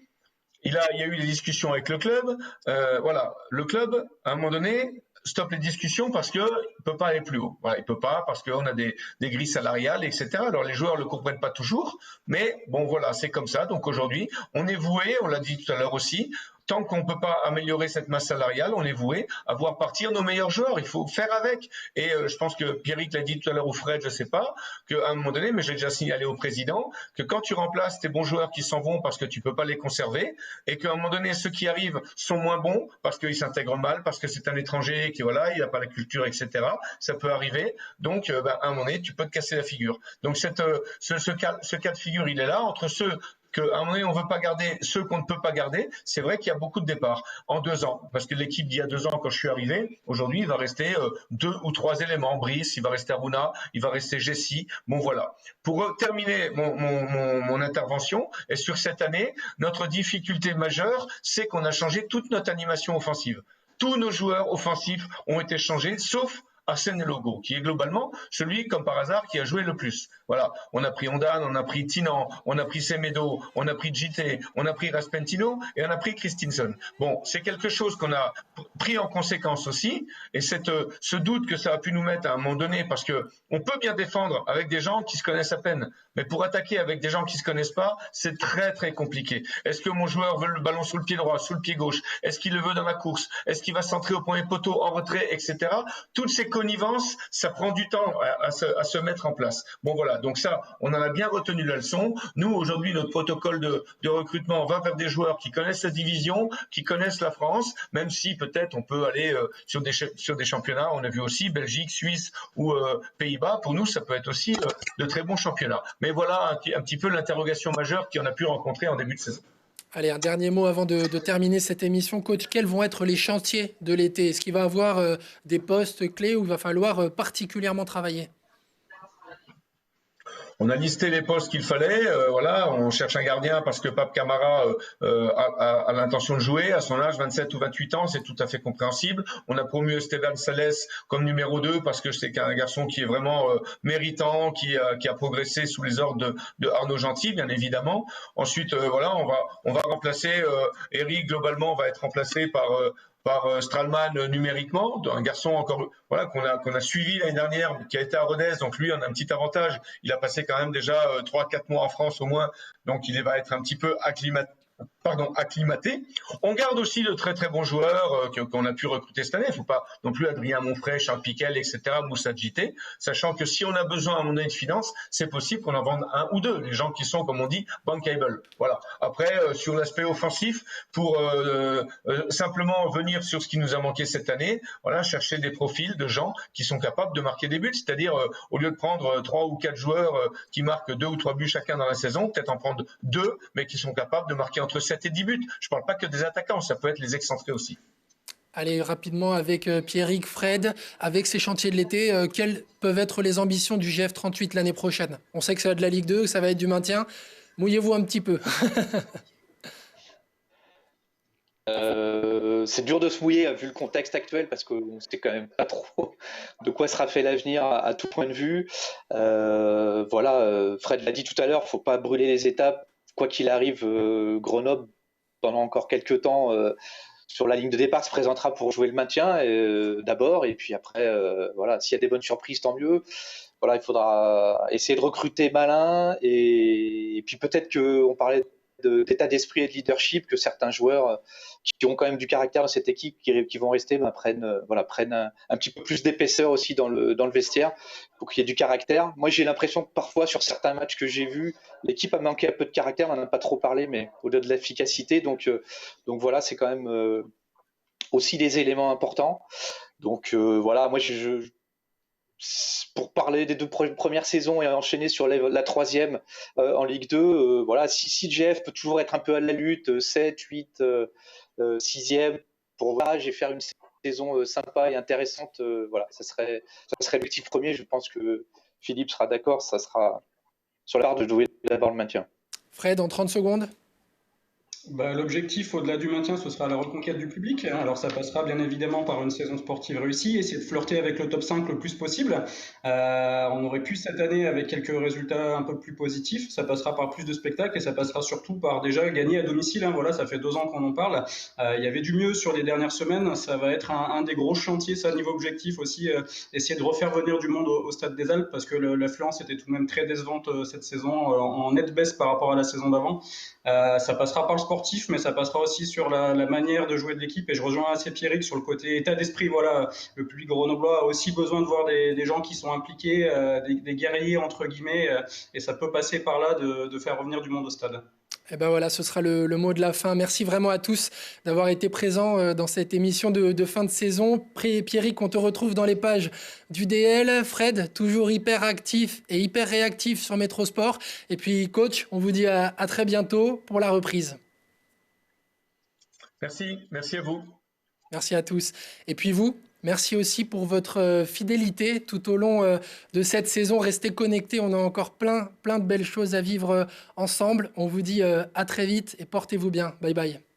il y a eu des discussions avec le club. Voilà, le club, à un moment donné, stoppe les discussions parce que il peut pas aller plus haut. Voilà, il peut pas parce qu'on a des grilles salariales, etc. Alors les joueurs le comprennent pas toujours, mais bon voilà, c'est comme ça. Donc aujourd'hui, on est voué, on l'a dit tout à l'heure aussi. Tant qu'on peut pas améliorer cette masse salariale, on est voué à voir partir nos meilleurs joueurs. Il faut faire avec. Et je pense que Pierrick l'a dit tout à l'heure, ou Fred, je sais pas, qu'à un moment donné, mais j'ai déjà signalé au président, que quand tu remplaces tes bons joueurs qui s'en vont parce que tu peux pas les conserver, et qu'à un moment donné, ceux qui arrivent sont moins bons parce qu'ils s'intègrent mal, parce que c'est un étranger qui voilà, il n'a pas la culture, etc. Ça peut arriver. Donc, à un moment donné, tu peux te casser la figure. Donc, ce cas de figure, il est là entre ceux qu'à un moment donné, on ne veut pas garder ceux qu'on ne peut pas garder. C'est vrai qu'il y a beaucoup de départs en 2 ans. Parce que l'équipe d'il y a 2 ans, quand je suis arrivé, aujourd'hui, il va rester 2 ou 3 éléments. Brice, il va rester Aruna, il va rester Jessie. Bon, voilà. Pour terminer mon intervention, et sur cette année, notre difficulté majeure, c'est qu'on a changé toute notre animation offensive. Tous nos joueurs offensifs ont été changés, sauf Arsène Logo, qui est globalement celui, comme par hasard, qui a joué le plus. Voilà, on a pris Ondan, on a pris Tinan, on a pris Semedo, on a pris JT, on a pris Raspentino et on a pris Christensen. Bon, c'est quelque chose qu'on a pris en conséquence aussi, et ce doute que ça a pu nous mettre à un moment donné, parce que on peut bien défendre avec des gens qui se connaissent à peine, mais pour attaquer avec des gens qui se connaissent pas, c'est très très compliqué. Est-ce que mon joueur veut le ballon sous le pied droit, sous le pied gauche? Est-ce qu'il le veut dans la course? Est-ce qu'il va centrer au premier poteau, en retrait, etc. Toutes ces connivences, ça prend du temps à se mettre en place. Bon voilà, donc ça, on en a bien retenu la leçon. Nous, aujourd'hui, notre protocole de recrutement va vers des joueurs qui connaissent la division, qui connaissent la France, même si peut-être on peut aller sur des championnats, on a vu aussi Belgique, Suisse ou Pays-Bas. Pour nous, ça peut être aussi de très bons championnats. Mais voilà un petit peu l'interrogation majeure qu'on a pu rencontrer en début de saison. Allez, un dernier mot avant de terminer cette émission. Coach, quels vont être les chantiers de l'été? Est-ce qu'il va y avoir des postes clés où il va falloir particulièrement travailler? On a listé les postes qu'il fallait. Voilà, on cherche un gardien parce que Pape Camara a l'intention de jouer. À son âge, 27 ou 28 ans, c'est tout à fait compréhensible. On a promu Esteban Sales comme numéro 2 parce que c'est un garçon qui est vraiment méritant, qui a progressé sous les ordres de Arnaud Gentil, bien évidemment. Ensuite, voilà, on va remplacer Eric. Globalement, va être remplacé par Stralman numériquement, un garçon encore voilà qu'on a suivi l'année dernière, qui a été à Rodez, donc lui on a un petit avantage, il a passé quand même déjà 3-4 mois en France au moins, donc il va être un petit peu acclimaté. On garde aussi de très très bons joueurs qu'on a pu recruter cette année. Il ne faut pas non plus Adrien Monfray, Charles Piquel, etc., Moussa Djité, sachant que si on a besoin à un moment donné de finances, c'est possible qu'on en vende un ou deux, les gens qui sont, comme on dit, bankable. Voilà. Après, sur l'aspect offensif, pour simplement venir sur ce qui nous a manqué cette année, voilà, chercher des profils de gens qui sont capables de marquer des buts, c'est-à-dire au lieu de prendre 3 ou 4 joueurs qui marquent 2 ou 3 buts chacun dans la saison, peut-être en prendre 2, mais qui sont capables de marquer entre 7 et 10 buts. Je ne parle pas que des attaquants, ça peut être les excentrés aussi. Allez, rapidement avec Pierrick, Fred, avec ces chantiers de l'été, quelles peuvent être les ambitions du GF 38 l'année prochaine? On sait que ça va être de la Ligue 2, que ça va être du maintien. Mouillez-vous un petit peu. C'est dur de se mouiller vu le contexte actuel parce qu'on ne sait quand même pas trop de quoi sera fait l'avenir à tout point de vue. Voilà, Fred l'a dit tout à l'heure, il ne faut pas brûler les étapes. Quoi qu'il arrive, Grenoble, pendant encore quelques temps, sur la ligne de départ, se présentera pour jouer le maintien d'abord. Et puis après, voilà, s'il y a des bonnes surprises, tant mieux. Voilà, il faudra essayer de recruter malin. Et puis peut-être qu'on parlait d'état d'esprit et de leadership, que certains joueurs qui ont quand même du caractère dans cette équipe, qui vont rester, prennent un petit peu plus d'épaisseur aussi dans le vestiaire, pour qu'il y ait du caractère. Moi, j'ai l'impression que parfois, sur certains matchs que j'ai vus, l'équipe a manqué un peu de caractère. On n'en a pas trop parlé, mais au-delà de l'efficacité. Donc voilà, c'est quand même aussi des éléments importants. Donc voilà, moi, pour parler des 2 premières saisons et enchaîner sur la 3e en Ligue 2, voilà, si le GF peut toujours être un peu à la lutte, 7, 8, 6e, pour voyager et faire une saison sympa et intéressante, voilà, ça serait l'objectif premier. Je pense que Philippe sera d'accord, ça sera sur la part de jouer d'abord le maintien. Fred, en 30 secondes. L'objectif au-delà du maintien, ce sera la reconquête du public. Alors ça passera bien évidemment par une saison sportive réussie, essayer de flirter avec le top 5 le plus possible. On aurait pu cette année avec quelques résultats un peu plus positifs. Ça passera par plus de spectacles et ça passera surtout par déjà gagner à domicile. Voilà, ça fait 2 ans qu'on en parle. Il y avait du mieux sur les dernières semaines. Ça va être un des gros chantiers, ça, niveau objectif aussi. Essayer de refaire venir du monde au Stade des Alpes parce que l'affluence était tout de même très décevante cette saison, en nette baisse par rapport à la saison d'avant. Ça passera par le sportif, mais ça passera aussi sur la manière de jouer de l'équipe. Et je rejoins assez Pierrick sur le côté état d'esprit. Voilà, le public grenoblois a aussi besoin de voir des gens qui sont impliqués, des guerriers entre guillemets, et ça peut passer par là de faire revenir du monde au stade. Et ben voilà, ce sera le mot de la fin. Merci vraiment à tous d'avoir été présents dans cette émission de fin de saison. Pierrick, on te retrouve dans les pages du DL. Fred, toujours hyper actif et hyper réactif sur Métrosport. Et puis coach, on vous dit à très bientôt pour la reprise. Merci à vous. Merci à tous. Et puis vous, merci aussi pour votre fidélité tout au long de cette saison. Restez connectés, on a encore plein de belles choses à vivre ensemble. On vous dit à très vite et portez-vous bien. Bye bye.